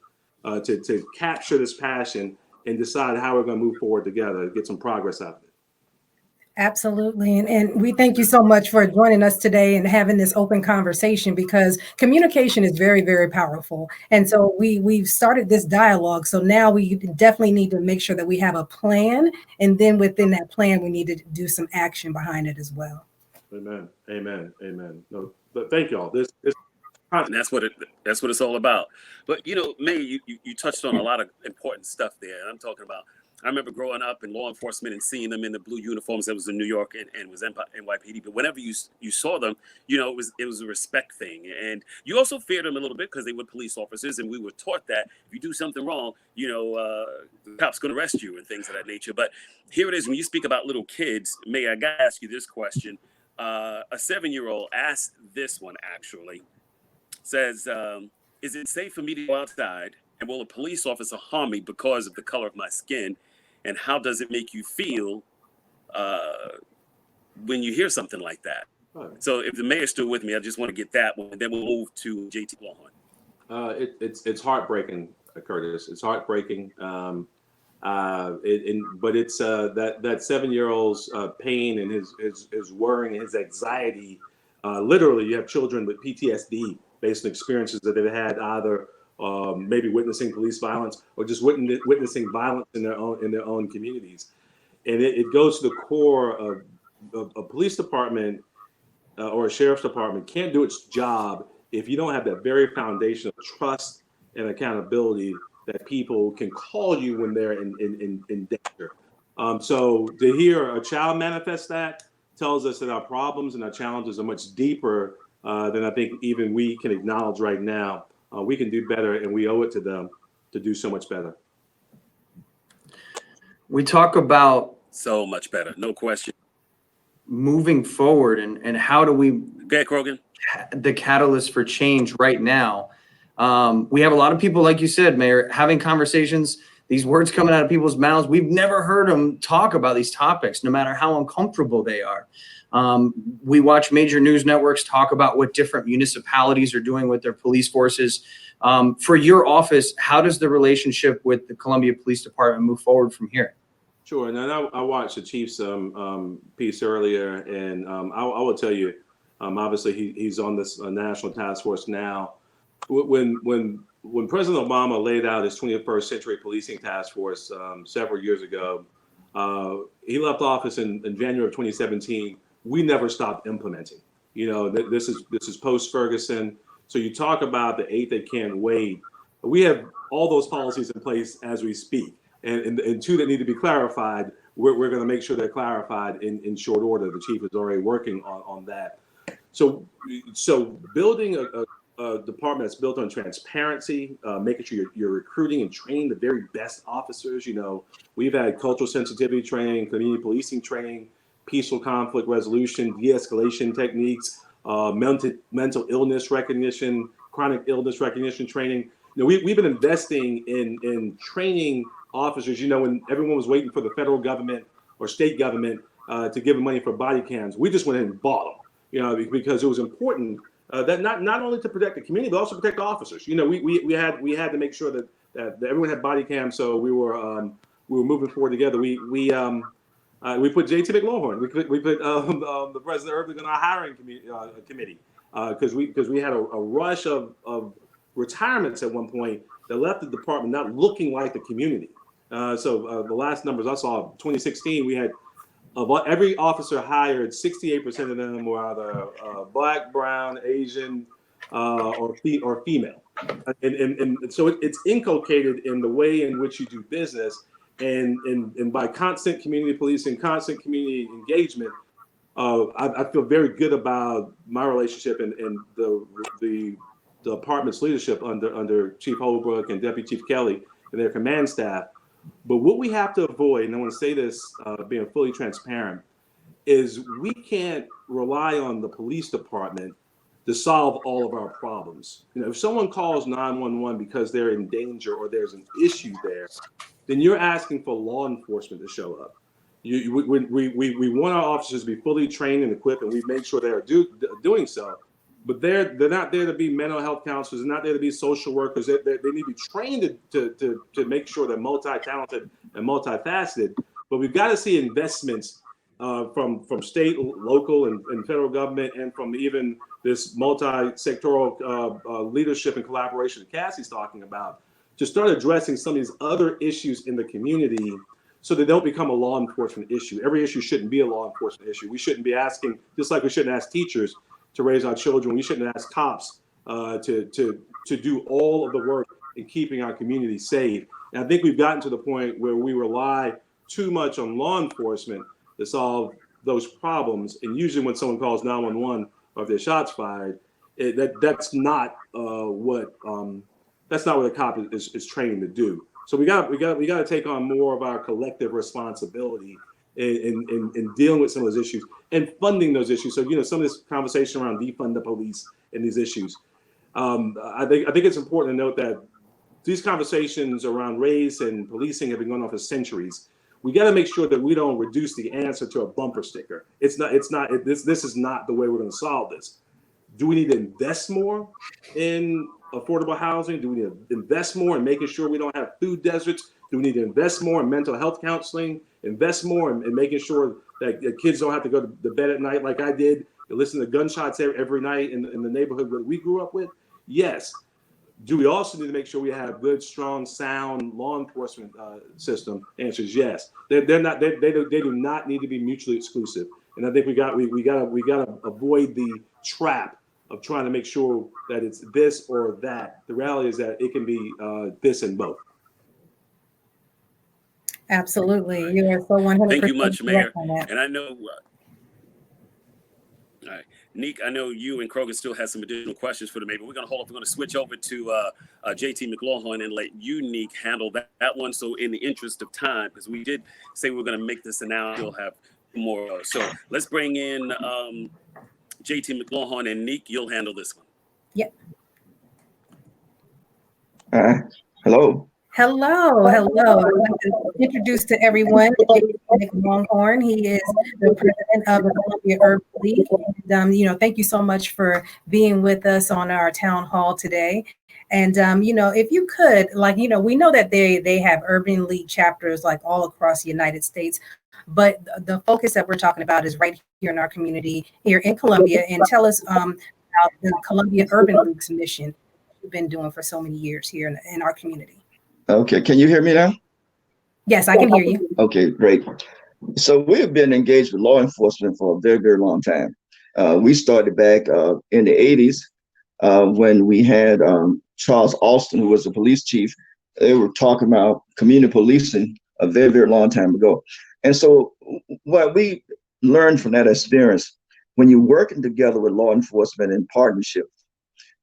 Speaker 6: to capture this passion, and decide how we're going to move forward together to get some progress out of it.
Speaker 5: Absolutely. And we thank you so much for joining us today and having this open conversation, because communication is very, very powerful. And so we've started this dialogue. So now we definitely need to make sure that we have a plan. And then within that plan, we need to do some action behind it as well.
Speaker 6: Amen. Amen. Amen. No, but thank y'all. This
Speaker 1: And that's what it's all about. But May, you touched on a lot of important stuff there. And I'm talking about, I remember growing up in law enforcement and seeing them in the blue uniforms that was in New York and was NYPD. But whenever you saw them, it was a respect thing. And you also feared them a little bit because they were police officers. And we were taught that if you do something wrong, the cop's going to arrest you and things of that nature. But here it is. When you speak about little kids, May, I got to ask you this question. A 7-year-old asked this one, actually. Says, is it safe for me to go outside, and will a police officer harm me because of the color of my skin? And how does it make you feel when you hear something like that? Right. So if the mayor's still with me, I just want to get that one, and then we'll move to JT McLawhorn.
Speaker 6: It's heartbreaking, Curtis. It's heartbreaking. But it's that 7-year-old's pain and his worrying and his anxiety. Literally, you have children with PTSD based on experiences that they've had, either maybe witnessing police violence or just witnessing violence in their own communities. And it goes to the core of a police department or a sheriff's department can't do its job if you don't have that very foundation of trust and accountability that people can call you when they're in danger. So to hear a child manifest that tells us that our problems and our challenges are much deeper than I think even we can acknowledge right now. We can do better, and we owe it to them to do so much better.
Speaker 3: We talk about
Speaker 1: so much better, no question.
Speaker 3: Moving forward, and how do we
Speaker 1: get Krogan
Speaker 3: the catalyst for change right now? We have a lot of people, like you said, Mayor, having conversations, these words coming out of people's mouths. We've never heard them talk about these topics, no matter how uncomfortable they are. We watch major news networks talk about what different municipalities are doing with their police forces. For your office, how does the relationship with the Columbia Police Department move forward from here?
Speaker 6: Sure. And I watched the Chief's piece earlier, and I will tell you, obviously he's on this national task force now. When President Obama laid out his 21st Century Policing Task Force several years ago, he left office in January of 2017. We never stopped implementing. This is post-Ferguson. So you talk about the 8 that can't wait. We have all those policies in place as we speak. And 2 that need to be clarified, we're going to make sure they're clarified in short order. The chief is already working on that. So building a department that's built on transparency, making sure you're recruiting and training the very best officers. We've had cultural sensitivity training, community policing training, peaceful conflict resolution, de-escalation techniques, mental illness recognition, chronic illness recognition training. We've been investing in training officers. When everyone was waiting for the federal government or state government to give them money for body cams, we just went in and bought them. Because it was important that not only to protect the community but also protect the officers. We had to make sure that everyone had body cams, so we were moving forward together. We put JT McLawhorn. We put the president Holbrook on our hiring committee because we had a rush of retirements at one point that left the department not looking like the community. So the last numbers I saw, 2016, we had of every officer hired, 68% of them were either Black, Brown, Asian, or female, and so it's inculcated in the way in which you do business. And by constant community policing, constant community engagement, I feel very good about my relationship and the department's leadership under Chief Holbrook and Deputy Chief Kelly and their command staff. But what we have to avoid, and I want to say this being fully transparent, is we can't rely on the police department to solve all of our problems. If someone calls 911 because they're in danger or there's an issue there, then you're asking for law enforcement to show up. We want our officers to be fully trained and equipped, and we make sure they are doing so. But they're not there to be mental health counselors. They're not there to be social workers. They need to be trained to make sure they're multi-talented and multifaceted. But we've got to see investments from state, local, and federal government, and from even this multi-sectoral leadership and collaboration that Kassy's talking about, to start addressing some of these other issues in the community so they don't become a law enforcement issue. Every issue shouldn't be a law enforcement issue. We shouldn't be asking, just like we shouldn't ask teachers to raise our children, we shouldn't ask cops to do all of the work in keeping our community safe. And I think we've gotten to the point where we rely too much on law enforcement to solve those problems. And usually when someone calls 911 or if their shots fired, that's not what a cop is trained to do. So we got to take on more of our collective responsibility in dealing with some of those issues and funding those issues. So some of this conversation around defund the police and these issues, I think it's important to note that these conversations around race and policing have been going on for centuries. We got to make sure that we don't reduce the answer to a bumper sticker. This is not the way we're going to solve this. Do we need to invest more in affordable housing? Do we need to invest more in making sure we don't have food deserts? Do we need to invest more in mental health counseling? Invest more in making sure that kids don't have to go to bed at night like I did, to listen to gunshots every night in the neighborhood that we grew up with? Yes. Do we also need to make sure we have good, strong, sound law enforcement system? Answer is yes. They do not need to be mutually exclusive. And I think we got to avoid the trap of trying to make sure that it's this or that. The reality is that it can be this and both.
Speaker 5: Absolutely. You are so 100%.
Speaker 1: Thank you much, Mayor.
Speaker 5: correct on that.
Speaker 1: And I know, all right, Neek, I know you and Kroger still have some additional questions for the mayor, but we're going to hold up. We're going to switch over to JT McLawhorn and let you, Neek, handle that one. So in the interest of time, because we did say we were going to make this and now we'll have more. So let's bring in JT McLawhorn, and Neek, you'll handle this one.
Speaker 5: Yep.
Speaker 7: Hello.
Speaker 5: Hello. I'd like to introduce to everyone McLawhorn. He is the president of the Columbia Urban League. And, thank you so much for being with us on our town hall today. And, if you could, we know that they have urban league chapters like all across the United States, but the focus that we're talking about is right here in our community here in Columbia. And tell us about the Columbia Urban League's mission we've been doing for so many years here in our community.
Speaker 7: Okay, can you hear me now?
Speaker 5: Yes, I can hear you.
Speaker 7: Okay, great. So we have been engaged with law enforcement for a very, very long time. We started back in the 80s when we had Charles Austin, who was the police chief. They were talking about community policing a very, very long time ago. And so what we learned from that experience, when you're working together with law enforcement in partnership,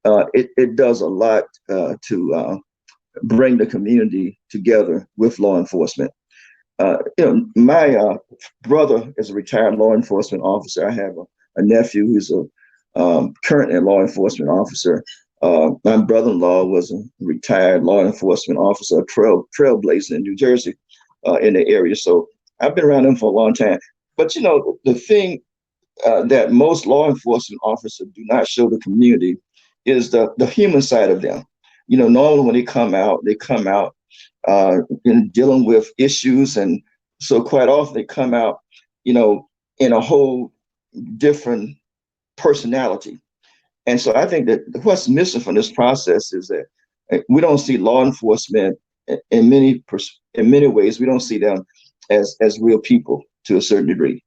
Speaker 7: it does a lot to bring the community together with law enforcement. My brother is a retired law enforcement officer. I have a nephew who's currently a law enforcement officer. My brother-in-law was a retired law enforcement officer, trailblazer in New Jersey, in the area. So I've been around them for a long time. But the thing that most law enforcement officers do not show the community is the human side of them. Normally when they come out in dealing with issues. And so quite often they come out, in a whole different personality. And so I think that what's missing from this process is that we don't see law enforcement in many ways. We don't see them as real people to a certain degree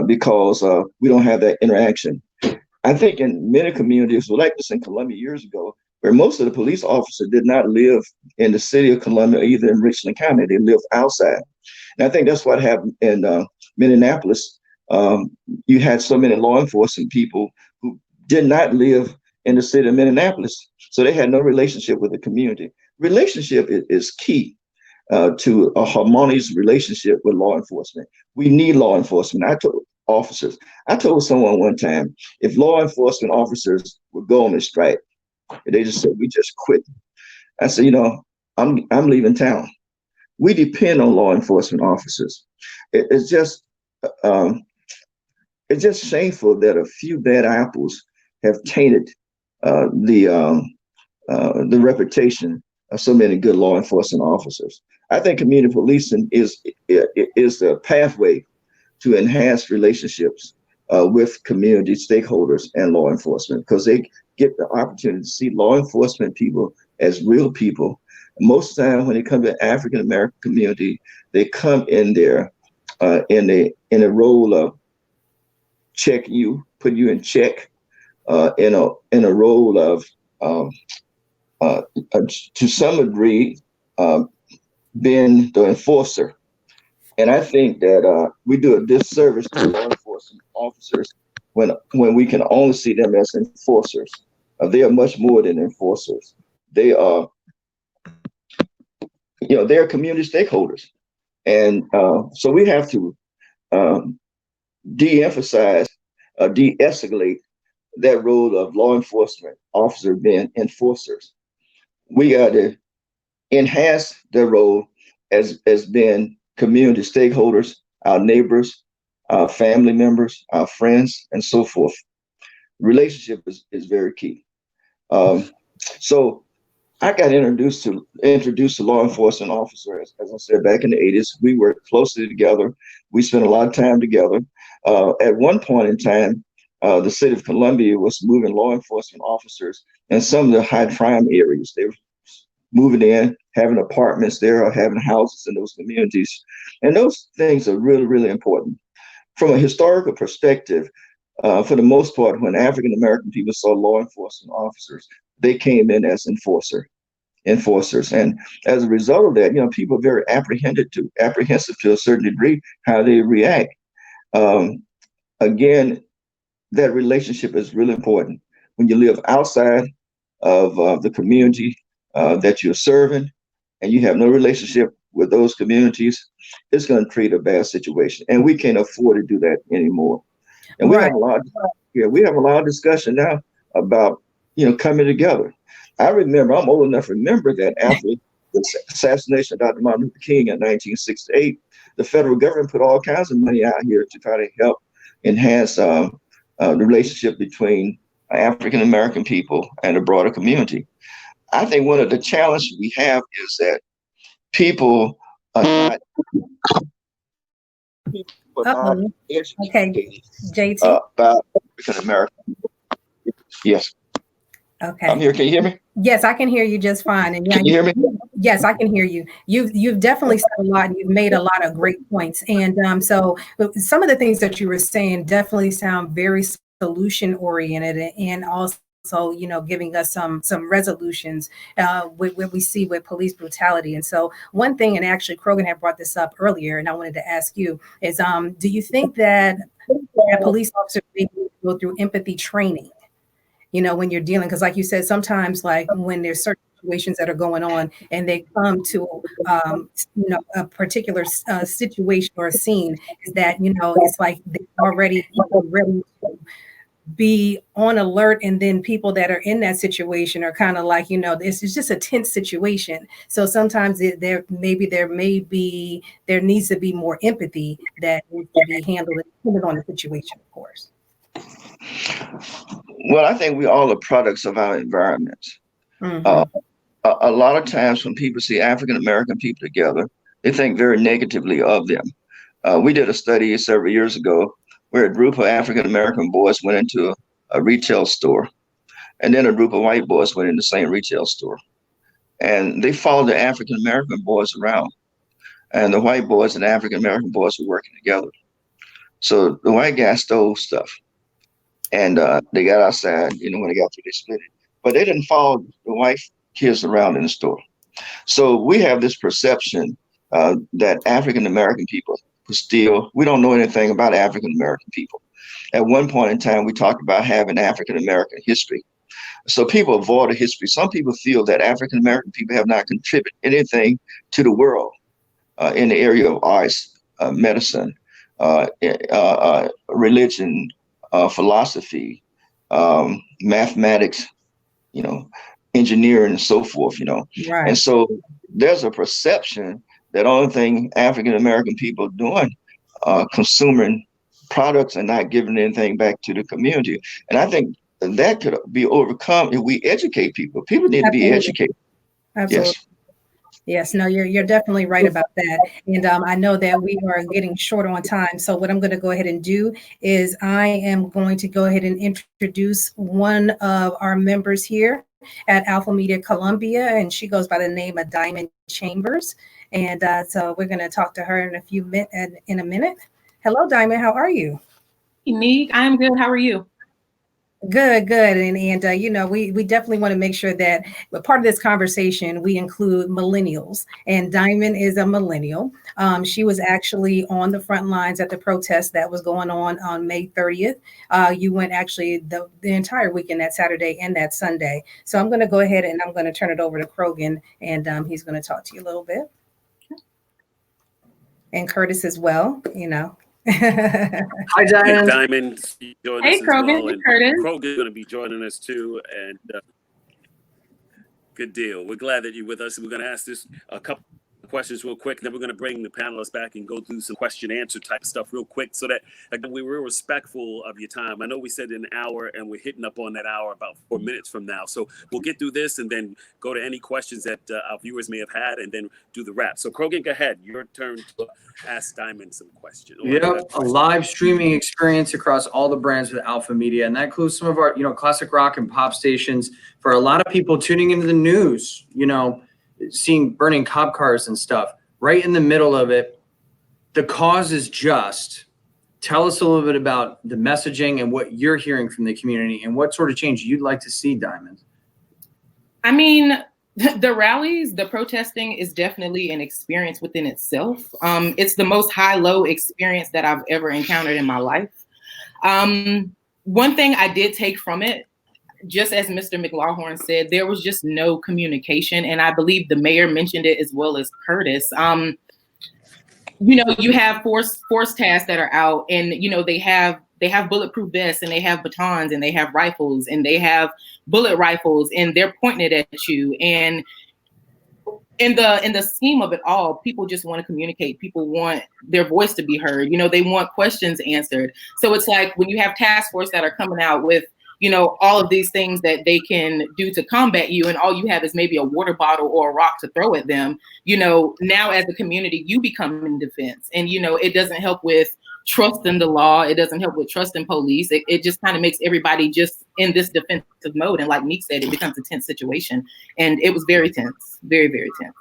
Speaker 7: because we don't have that interaction. I think in many communities, like this in Columbia years ago, where most of the police officers did not live in the city of Columbia, either in Richland County, they lived outside. And I think that's what happened in Minneapolis. You had so many law enforcement people who did not live in the city of Minneapolis, so they had no relationship with the community. Relationship is key to a harmonious relationship with law enforcement. We need law enforcement. I officers. I told someone one time, if law enforcement officers would go on a strike, and they just said, we just quit. I said, I'm leaving town. We depend on law enforcement officers. It's just shameful that a few bad apples have tainted the reputation of so many good law enforcement officers. I think community policing is the pathway to enhance relationships with community stakeholders and law enforcement, because they get the opportunity to see law enforcement people as real people. Most of the time when they come to African American community, they come in there in a role of checking you, putting you in check, in a role of to some degree being the enforcer. And I think that we do a disservice to law enforcement officers when we can only see them as enforcers. They are much more than enforcers. They are, they're community stakeholders. And so we have to de-emphasize, de-escalate that role of law enforcement officer being enforcers. We got to enhance their role as being community stakeholders, our neighbors, our family members, our friends, and so forth. Relationship is very key. So I got introduced to law enforcement officers, as I said, back in the 80s. We worked closely together. We spent a lot of time together. At one point in time, the city of Columbia was moving law enforcement officers in some of the high crime areas. They were moving in, having apartments there, or having houses in those communities. And those things are really, really important. From a historical perspective, for the most part, when African American people saw law enforcement officers, they came in as enforcers. And as a result of that, people are very apprehensive to a certain degree how they react. Again, that relationship is really important. When you live outside of the community that you're serving, and you have no relationship with those communities, it's going to create a bad situation. And we can't afford to do that anymore. And we have a lot of discussion now about, coming together. I remember, I'm old enough to remember that after the assassination of Dr. Martin Luther King in 1968, the federal government put all kinds of money out here to try to help enhance the relationship between African American people and the broader community. I think one of the challenges we have is that people are not educated about African American. Yes.
Speaker 5: Okay.
Speaker 7: I'm here. Can you hear me?
Speaker 5: Yes, I can hear you just fine. And
Speaker 7: can you hear me?
Speaker 5: Yes, I can hear you. You've definitely said a lot, and you've made a lot of great points. And so some of the things that you were saying definitely sound very solution oriented, and also giving us some resolutions with what we see with police brutality. And so one thing, and actually Krogan had brought this up earlier, and I wanted to ask you is, do you think that police officers need to go through empathy training? When you're dealing, because like you said, sometimes like when there's certain situations that are going on and they come to, a particular situation or a scene, is that, it's like they're already ready to be on alert. And then people that are in that situation are kind of like, this is just a tense situation. So sometimes there needs to be more empathy that needs to be handled depending on the situation, of course.
Speaker 7: Well, I think we all are products of our environment. Mm-hmm. A lot of times when people see African American people together, they think very negatively of them. We did a study several years ago where a group of African American boys went into a retail store, and then a group of white boys went in the same retail store. And they followed the African American boys around, and the white boys and African American boys were working together. So the white guy stole stuff. And they got outside, when they got through, they split it. But they didn't follow the white kids around in the store. So we have this perception that African American people who steal, we don't know anything about African American people. At one point in time, we talked about having African American history. So people avoid the history. Some people feel that African American people have not contributed anything to the world in the area of arts, medicine, religion, philosophy, mathematics, engineering and so forth,
Speaker 5: Right.
Speaker 7: And so there's a perception that only thing African American people are doing, consuming products and not giving anything back to the community. And I think that could be overcome if we educate people. People need to be educated.
Speaker 5: Absolutely.
Speaker 7: Yes.
Speaker 5: Yes, no, you're definitely right about that. And I know that we are getting short on time. So what I'm going to go ahead and do is I am going to go ahead and introduce one of our members here at Alpha Media Columbia, and she goes by the name of Diamond Chambers. And so we're going to talk to her in a minute. Hello, Diamond. How are you?
Speaker 8: Hey, Neek, I'm good. How are you?
Speaker 5: Good. And we definitely want to make sure that part of this conversation, we include millennials, and Diamond is a millennial. She was actually on the front lines at the protest that was going on May 30th. You went actually the entire weekend, that Saturday and that Sunday. So I'm going to go ahead and I'm going to turn it over to Krogan, and he's going to talk to you a little bit. And Curtis as well,
Speaker 3: Hi, Diamond.
Speaker 1: Hey, Diamond.
Speaker 8: Hey, Krogan. Hey, Curtis.
Speaker 1: Krogan's going to be joining us too. And good deal. We're glad that you're with us. We're going to ask this a couple of questions real quick. Then we're going to bring the panelists back and go through some question answer type stuff real quick so that again, we were respectful of your time. I know we said an hour and we're hitting up on that hour about 4 minutes from now. So we'll get through this and then go to any questions that our viewers may have had and then do the wrap. So Krogan, go ahead. Your turn to ask Diamond some questions.
Speaker 3: Yep, a live streaming experience across all the brands with Alpha Media, and that includes some of our, classic rock and pop stations. For a lot of people tuning into the news, seeing burning cop cars and stuff. Right in the middle of it, the cause is just. Tell us a little bit about the messaging and what you're hearing from the community, and what sort of change you'd like to see, Diamond.
Speaker 8: I mean, the rallies, the protesting is definitely an experience within itself. It's the most high-low experience that I've ever encountered in my life. One thing I did take from it, just as Mr. McLawhorn said, there was just no communication. And I believe the mayor mentioned it as well as Curtis. You have force tasks that are out, and, they have bulletproof vests, and they have batons, and they have rifles, and they have bullet rifles, and they're pointing it at you. And in the scheme of it all, people just want to communicate. People want their voice to be heard. They want questions answered. So it's like when you have Taskforce that are coming out with, all of these things that they can do to combat you, and all you have is maybe a water bottle or a rock to throw at them. Now as a community, you become in defense, and it doesn't help with trust in the law. It doesn't help with trust in police. It just kind of makes everybody just in this defensive mode. And like Neek said, it becomes a tense situation, and it was very tense, very, very tense.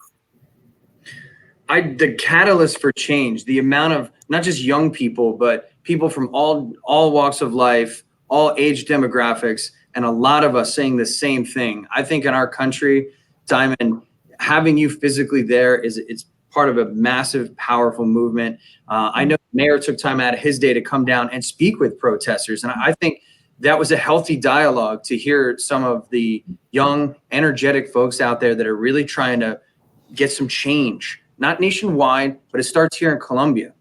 Speaker 3: The catalyst for change, the amount of not just young people, but people from all walks of life, all age demographics, and a lot of us saying the same thing. I think in our country, Diamond, having you physically there it's part of a massive, powerful movement. I know the mayor took time out of his day to come down and speak with protesters. And I think that was a healthy dialogue to hear some of the young, energetic folks out there that are really trying to get some change, not nationwide, but it starts here in Columbia.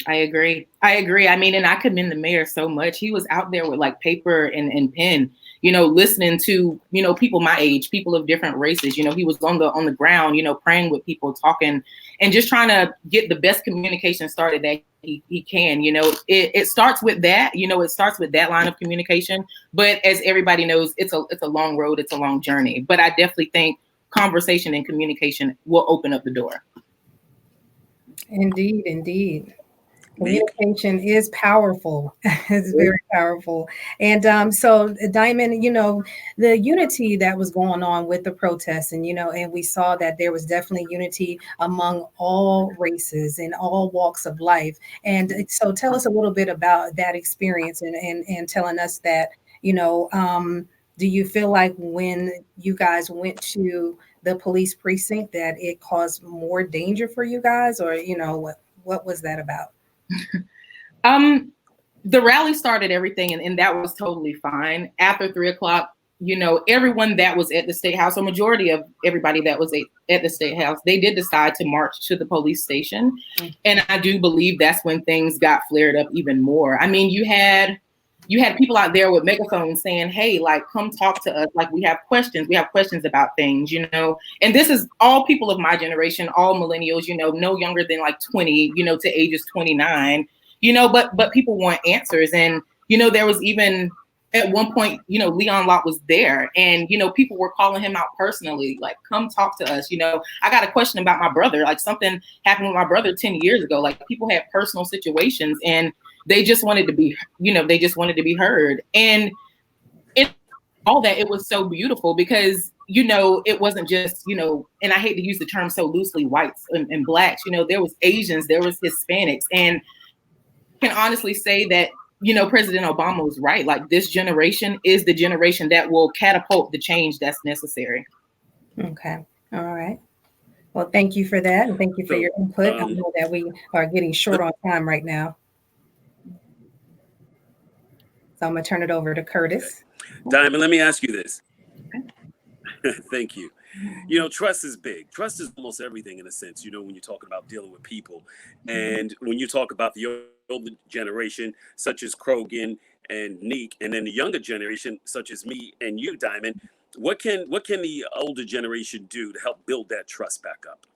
Speaker 8: I agree. I mean, and I commend the mayor so much. He was out there with like paper and pen, listening to, people my age, people of different races. He was on the ground, praying with people, talking, and just trying to get the best communication started that he can. It starts with that, it starts with that line of communication. But as everybody knows, it's a long road. It's a long journey. But I definitely think conversation and communication will open up the door.
Speaker 5: Indeed. Communication is powerful. It's very powerful. And so Diamond, the unity that was going on with the protests, and, and we saw that there was definitely unity among all races and all walks of life. And so tell us a little bit about that experience and telling us that, do you feel like when you guys went to the police precinct that it caused more danger for you guys, or, what was that about?
Speaker 8: The rally started everything, and that was totally fine. After 3 o'clock, everyone that was at the State House, a majority of everybody that was at the State House, they did decide to march to the police station. And I do believe that's when things got flared up even more. I mean, you had people out there with megaphones saying, hey, like, come talk to us. Like, we have questions about things, and this is all people of my generation, all millennials, no younger than like 20, to ages 29, but people want answers. And, there was even at one point, Leon Lott was there and, people were calling him out personally, like, come talk to us. I got a question about my brother, like something happened with my brother 10 years ago. Like, people had personal situations and they just wanted to be, heard. And all that, it was so beautiful because, it wasn't just, and I hate to use the term so loosely, whites and blacks, there was Asians, there was Hispanics. And I can honestly say that, President Obama was right. Like, this generation is the generation that will catapult the change that's necessary.
Speaker 5: Okay. All right. Well, thank you for that. And thank you for your input. I know that we are getting short on time right now. So I'm going to turn it over to Curtis.
Speaker 1: Diamond, let me ask you this. Thank you. Trust is big. Trust is almost everything in a sense, when you're talking about dealing with people. And when you talk about the older generation, such as Krogan and Neek, and then the younger generation, such as me and you, Diamond, what can the older generation do to help build that trust back up?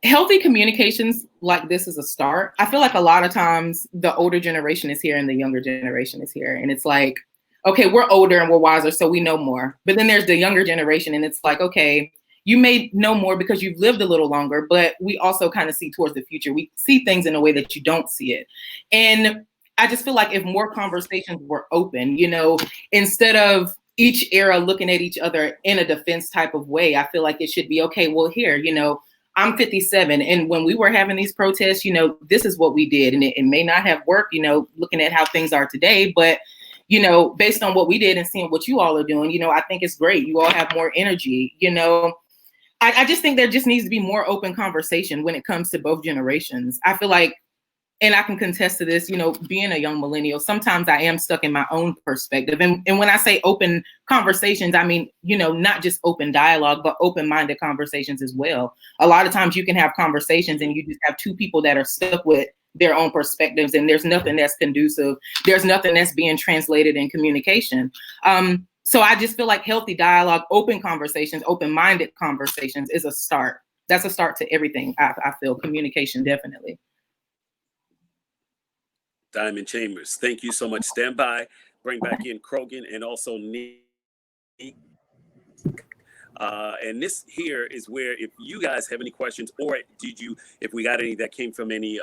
Speaker 8: Healthy communications like this is a start. I feel like a lot of times the older generation is here and the younger generation is here. And it's like, okay, we're older and we're wiser, so we know more. But then there's the younger generation and it's like, okay, you may know more because you've lived a little longer, but we also kind of see towards the future. We see things in a way that you don't see it. And I just feel like if more conversations were open, instead of each era looking at each other in a defense type of way, I feel like it should be, okay, well, here, I'm 57. And when we were having these protests, this is what we did. And it may not have worked, looking at how things are today, but based on what we did and seeing what you all are doing, I think it's great. You all have more energy, I just think there just needs to be more open conversation when it comes to both generations. I feel like, and I can contest to this, being a young millennial, sometimes I am stuck in my own perspective. And when I say open conversations, I mean, not just open dialogue, but open-minded conversations as well. A lot of times you can have conversations and you just have two people that are stuck with their own perspectives and there's nothing that's conducive. There's nothing that's being translated in communication. So I just feel like healthy dialogue, open conversations, open-minded conversations is a start. That's a start to everything. I feel communication, definitely.
Speaker 1: Diamond Chambers, thank you so much. Stand by. Bring back in Krogan and also Neek. And this here is where, if you guys have any questions, or if we got any that came from any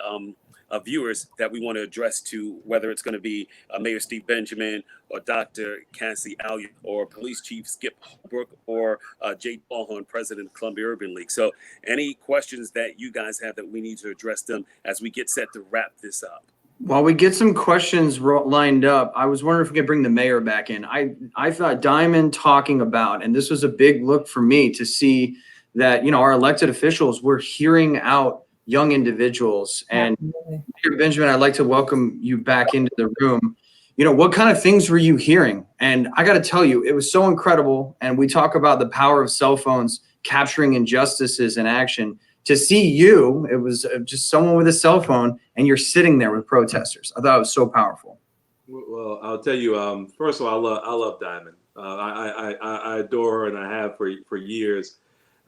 Speaker 1: viewers that we want to address to, whether it's going to be Mayor Steve Benjamin or Dr. Kassy Alia or Police Chief Skip Holbrook or Jay McLawhorn, President of Columbia Urban League. So any questions that you guys have that we need to address them as we get set to wrap this up.
Speaker 3: While we get some questions lined up, I was wondering if we could bring the mayor back in. I thought Diamond talking about, and this was a big look for me to see that, our elected officials were hearing out young individuals. And Mayor Benjamin, I'd like to welcome you back into the room. What kind of things were you hearing? And I got to tell you, it was so incredible. And we talk about the power of cell phones capturing injustices in action. To see you, it was just someone with a cell phone, and you're sitting there with protesters. I thought it was so powerful.
Speaker 6: Well, I'll tell you. First of all, I love Diamond. I adore her, and I have for years.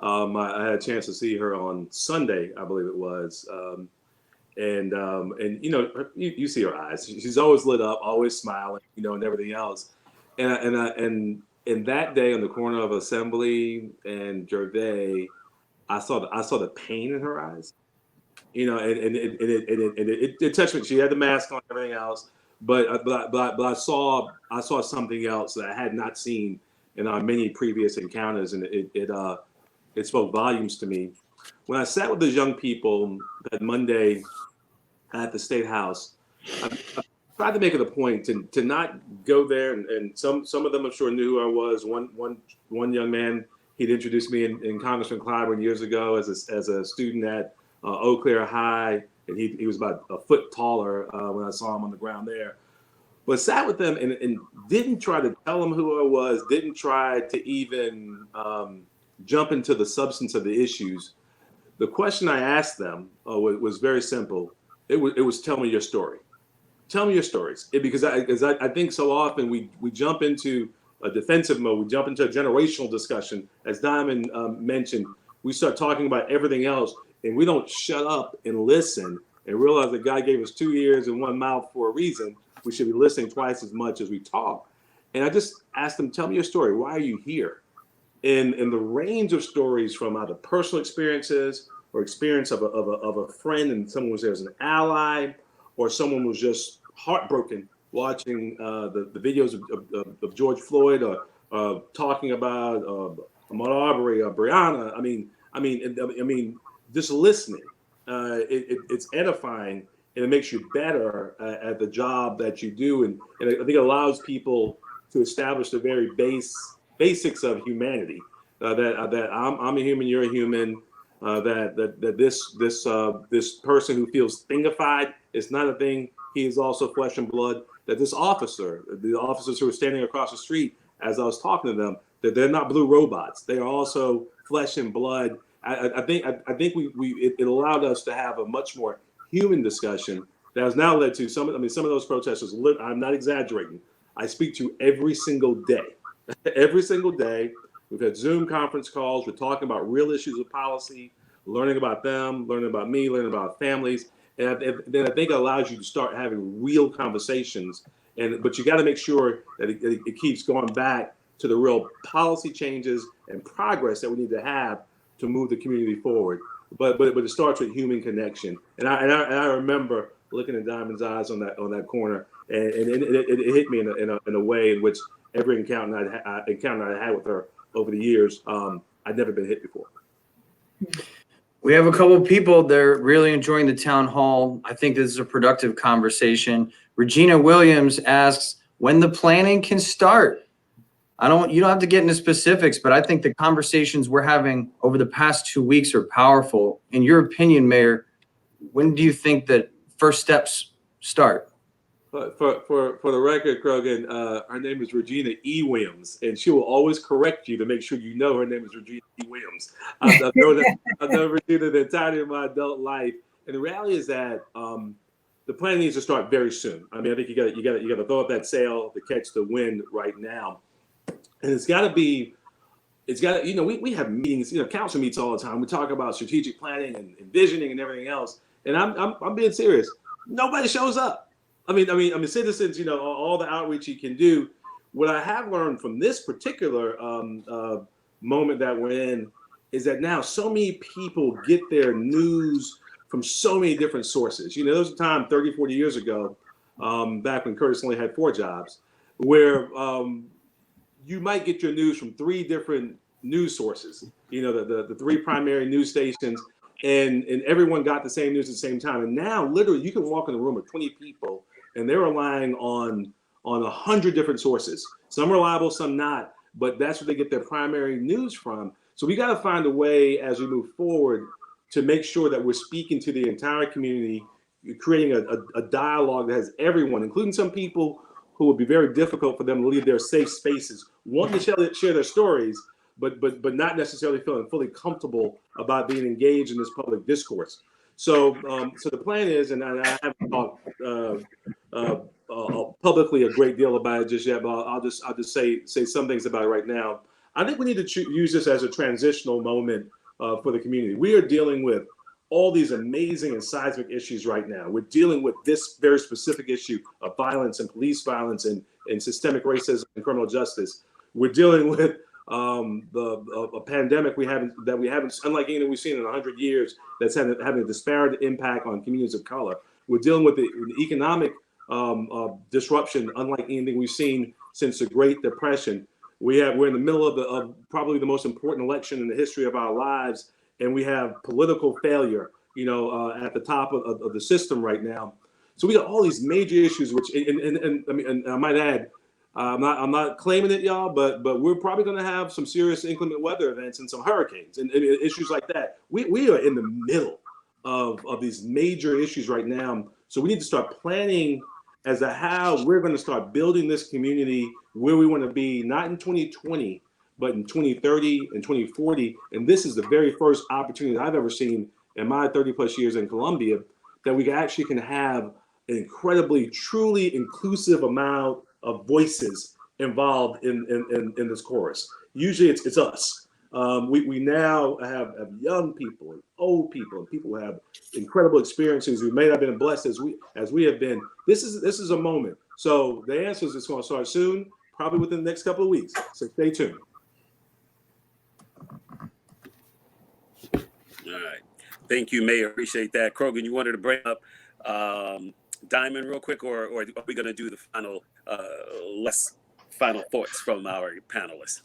Speaker 6: I had a chance to see her on Sunday, I believe it was, and you see her eyes. She's always lit up, always smiling, and everything else. And that day on the corner of Assembly and Gervais, I saw the pain in her eyes, and it touched me. She had the mask on, and everything else, but I saw something else that I had not seen in our many previous encounters, and it spoke volumes to me. When I sat with those young people that Monday at the State House, I tried to make it a point to not go there, and some of them I'm sure knew who I was. One young man. He'd introduced me in Congressman Clyburn years ago as a student at Eau Claire High, and he was about a foot taller when I saw him on the ground there. but sat with them and didn't try to tell them who I was, didn't try to even jump into the substance of the issues. The question I asked them was very simple. It was tell me your story. Tell me your stories. Because I think so often we jump into a defensive mode, we jump into a generational discussion. As Diamond mentioned, we start talking about everything else, and we don't shut up and listen and realize that God gave us 2 ears and 1 mouth for a reason. We should be listening twice as much as we talk. And I just asked them, tell me your story. Why are you here? And the range of stories from either personal experiences or experience of a friend and someone was there as an ally, or someone was just heartbroken watching the videos of George Floyd, or talking about Ahmaud Arbery or Breonna. I mean, just listening. It's edifying, and it makes you better at the job that you do, and I think it allows people to establish the very basics of humanity. That I'm a human, you're a human. That this person who feels thingified is not a thing. He is also flesh and blood. That this officer, the officers who are standing across the street, as I was talking to them, that they're not blue robots. They are also flesh and blood. I think it allowed us to have a much more human discussion that has now led to some of those protesters. I'm not exaggerating. I speak to every single day. Every single day. We've had Zoom conference calls. We're talking about real issues of policy, learning about them, learning about me, learning about families. And then I think it allows you to start having real conversations. But you got to make sure that it keeps going back to the real policy changes and progress that we need to have to move the community forward. But it starts with human connection. And I remember looking in Diamond's eyes on that corner, and it hit me in a way in which every encounter I had with her over the years, I'd never been hit before.
Speaker 3: We have a couple of people, they're really enjoying the town hall. I think this is a productive conversation. Regina Williams asks when the planning can start. You don't have to get into specifics, but I think the conversations we're having over the past 2 weeks are powerful. In your opinion, Mayor, when do you think that first steps start?
Speaker 6: For the record, Krogan, her name is Regina E. Williams, and she will always correct you to make sure you know her name is Regina E. Williams. I've known Regina the entirety of my adult life, and the reality is that the plan needs to start very soon. I mean, I think you got to throw up that sail to catch the wind right now, and it's got to. We have meetings. Council meets all the time. We talk about strategic planning and visioning and everything else, and I'm being serious. Nobody shows up. I mean, citizens, all the outreach you can do. What I have learned from this particular moment that we're in is that now so many people get their news from so many different sources. There was a time 30, 40 years ago, back when Curtis only had 4 jobs, where you might get your news from 3 different news sources, the 3 primary news stations, and everyone got the same news at the same time. And now literally you can walk in a room with 20 people and they're relying on 100 different sources, some reliable, some not, but that's where they get their primary news from. So we got to find a way as we move forward to make sure that we're speaking to the entire community, creating a dialogue that has everyone, including some people who would be very difficult for them to leave their safe spaces, wanting to share their stories, but not necessarily feeling fully comfortable about being engaged in this public discourse. So the plan is, and I haven't talked publicly a great deal about it just yet, but I'll just say some things about it right now. I think we need to use this as a transitional moment for the community. We are dealing with all these amazing and seismic issues right now. We're dealing with this very specific issue of violence and police violence and systemic racism and criminal justice. We're dealing with a pandemic we haven't, unlike anything we've seen in 100 years, that's having a disparate impact on communities of color. We're dealing with the economic disruption, unlike anything we've seen since the Great Depression. We're in the middle of probably the most important election in the history of our lives, and we have political failure, at the top of the system right now. So we got all these major issues, which, and I might add, I'm not claiming it, y'all, but we're probably going to have some serious inclement weather events and some hurricanes and issues like that. We are in the middle of these major issues right now. So we need to start planning as to how we're going to start building this community where we want to be, not in 2020, but in 2030 and 2040. And this is the very first opportunity I've ever seen in my 30 plus years in Columbia that we actually can have an incredibly, truly inclusive amount of voices involved in this chorus. Usually it's us. We now have young people and old people and people who have incredible experiences who may not have been blessed as we have been. This is a moment. So the answers is going to start soon, probably within the next couple of weeks. So stay tuned.
Speaker 1: All right. Thank you, Mayor. Appreciate that. Krogan, you wanted to bring up Diamond real quick, or are we going to do the final thoughts from our panelists?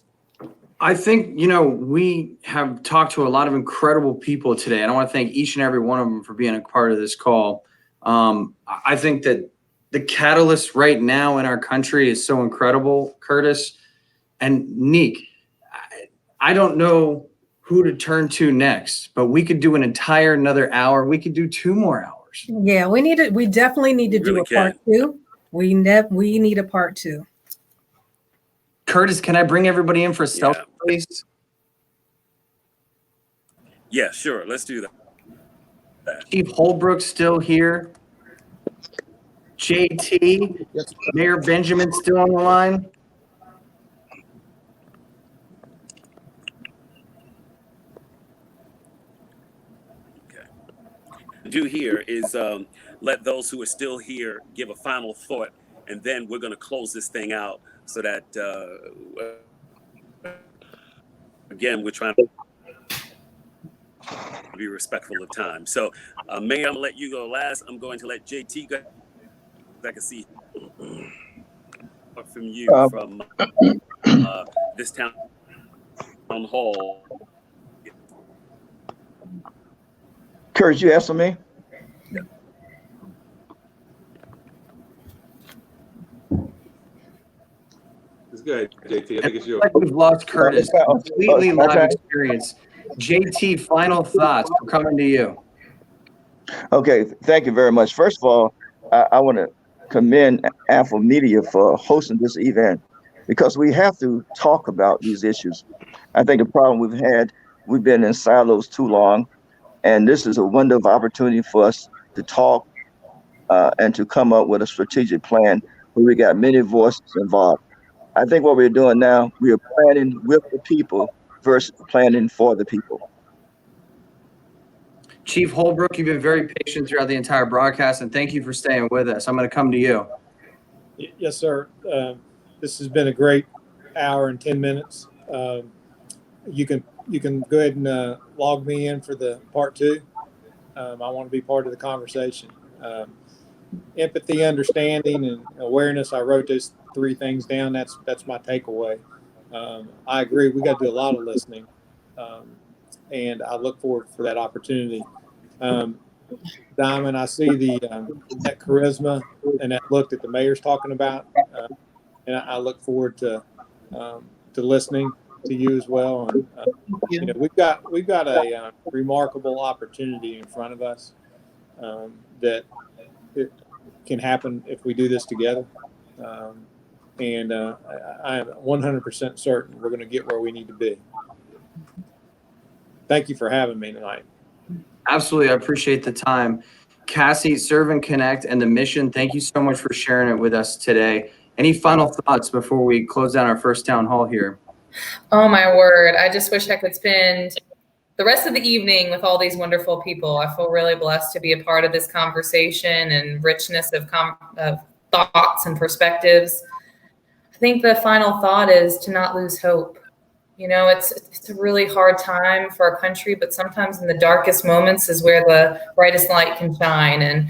Speaker 3: I think, we have talked to a lot of incredible people today, and I want to thank each and every one of them for being a part of this call. I think that the catalyst right now in our country is so incredible, Curtis and Neek. I don't know who to turn to next, but we could do another hour. We could do 2 more hours.
Speaker 5: Yeah, we definitely need to do a part 2. We need a part 2.
Speaker 3: Curtis, can I bring everybody in for a selfie, please?
Speaker 1: Yeah, sure. Let's do that.
Speaker 3: Chief Holbrook still here. JT, Mayor Benjamin still on the line.
Speaker 1: Do here is let those who are still here give a final thought, and then we're going to close this thing out so that again, we're trying to be respectful of time. So Mayor, I'm gonna let you go last. I'm going to let JT go. I can see from you from this town hall.
Speaker 7: Curtis, you asking me?
Speaker 6: It's good, JT. I think it's yours.
Speaker 3: Like we've lost Curtis. Completely live experience. JT, final thoughts. We're coming to you.
Speaker 7: Okay, thank you very much. First of all, I want to commend Alpha Media for hosting this event because we have to talk about these issues. I think the problem we've been in silos too long, and this is a window of opportunity for us to talk and to come up with a strategic plan where we got many voices involved. I think what we're doing now, we are planning with the people versus planning for the people.
Speaker 3: Chief Holbrook, you've been very patient throughout the entire broadcast, and thank you for staying with us. I'm going to come to you.
Speaker 2: Yes, sir. This has been a great hour and 10 minutes. You can go ahead and log me in for the part 2. I want to be part of the conversation. Empathy, understanding, and awareness. I wrote those 3 things down. That's my takeaway. I agree. We got to do a lot of listening, and I look forward for that opportunity. Diamond, I see that charisma and that look that the mayor's talking about, and I look forward to listening to you as well. And, we've got a remarkable opportunity in front of us that it can happen if we do this together. And I am 100% certain we're going to get where we need to be. Thank you for having me tonight.
Speaker 3: Absolutely. I appreciate the time. Kassy, Serve and Connect and the mission, thank you so much for sharing it with us today. Any final thoughts before we close down our first town hall here?
Speaker 4: Oh, my word. I just wish I could spend the rest of the evening with all these wonderful people. I feel really blessed to be a part of this conversation and richness of thoughts and perspectives. I think the final thought is to not lose hope. It's a really hard time for our country, but sometimes in the darkest moments is where the brightest light can shine. And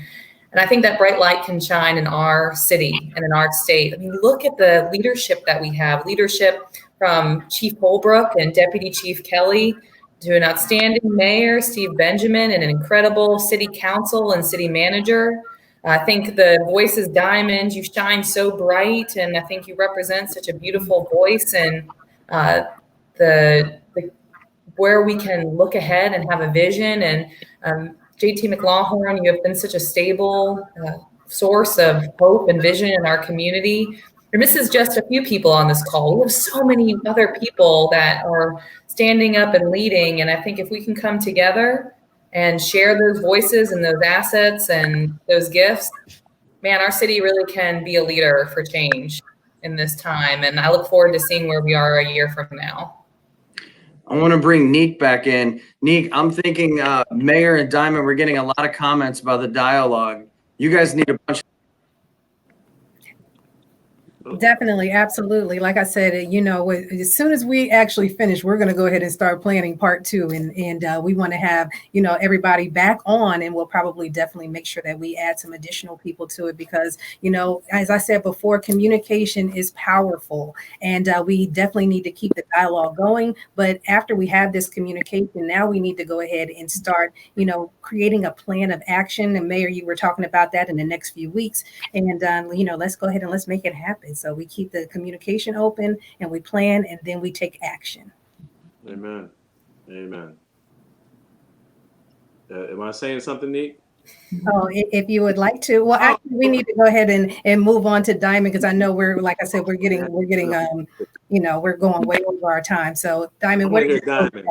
Speaker 4: I think that bright light can shine in our city and in our state. I mean, look at the leadership that we have, leadership from Chief Holbrook and Deputy Chief Kelly to an outstanding mayor, Steve Benjamin, and an incredible city council and city manager. I think the voice is Diamond. You shine so bright, and I think you represent such a beautiful voice and the where we can look ahead and have a vision. And JT McLawhorn, you have been such a stable source of hope and vision in our community. And this is just a few people on this call. We have so many other people that are standing up and leading. And I think if we can come together and share those voices and those assets and those gifts, man, our city really can be a leader for change in this time. And I look forward to seeing where we are a year from now.
Speaker 3: I want to bring Neek back in. Neek, I'm thinking Mayor and Diamond, we're getting a lot of comments about the dialogue. You guys need a bunch.
Speaker 5: Definitely, absolutely. Like I said, as soon as we actually finish, we're going to go ahead and start planning part 2, and we want to have everybody back on, and we'll probably definitely make sure that we add some additional people to it because as I said before, communication is powerful, and we definitely need to keep the dialogue going. But after we have this communication, now we need to go ahead and start creating a plan of action. And Mayor, you were talking about that in the next few weeks, and let's go ahead and let's make it happen. So we keep the communication open and we plan and then we take action.
Speaker 6: Amen. Amen. Am I saying something, Nick?
Speaker 5: Oh, if you would like to. Well, actually, we need to go ahead and move on to Diamond because I know like I said, we're getting we're going way over our time. So Diamond, what are your
Speaker 6: Diamond?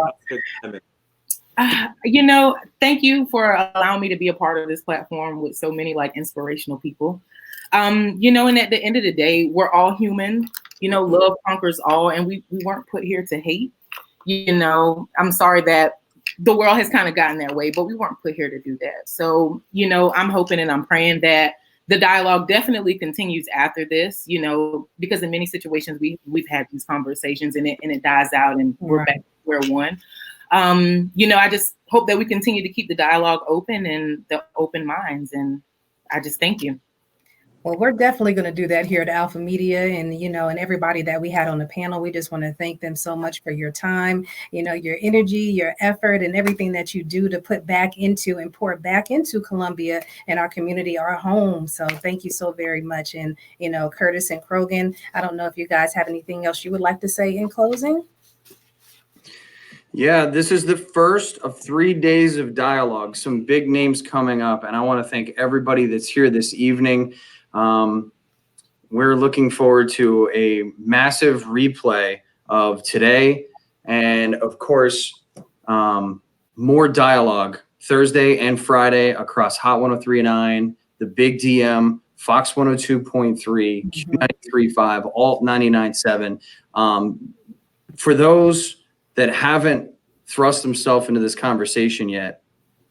Speaker 8: Thank you for allowing me to be a part of this platform with so many inspirational people. And at the end of the day, we're all human. Love conquers all, and we weren't put here to hate. I'm sorry that the world has kind of gotten that way, but we weren't put here to do that. So, I'm hoping and I'm praying that the dialogue definitely continues after this, because in many situations we've had these conversations and it dies out and we're back to square one. I just hope that we continue to keep the dialogue open and the open minds. And I just thank you.
Speaker 5: Well, we're definitely going to do that here at Alpha Media and, and everybody that we had on the panel. We just want to thank them so much for your time, your energy, your effort, and everything that you do to put back into and pour back into Columbia and our community, our home. So thank you so very much. And, Curtis and Krogan, I don't know if you guys have anything else you would like to say in closing.
Speaker 3: Yeah, this is the first of 3 days of dialogue, some big names coming up. And I want to thank everybody that's here this evening. We're looking forward to a massive replay of today. And of course, more dialogue Thursday and Friday across Hot 103.9, the Big DM, Fox 102.3, Q93.5, Alt 99.7. For those that haven't thrust themselves into this conversation yet,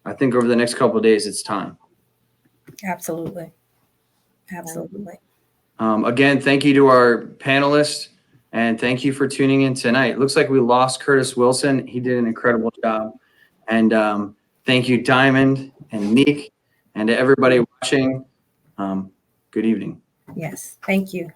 Speaker 3: I think over the next couple of days, it's time.
Speaker 5: Absolutely. Absolutely.
Speaker 3: Again, thank you to our panelists and thank you for tuning in tonight. Looks like we lost Curtis Wilson. He did an incredible job. And thank you, Diamond and Neek, and to everybody watching. Good evening.
Speaker 5: Yes. Thank you.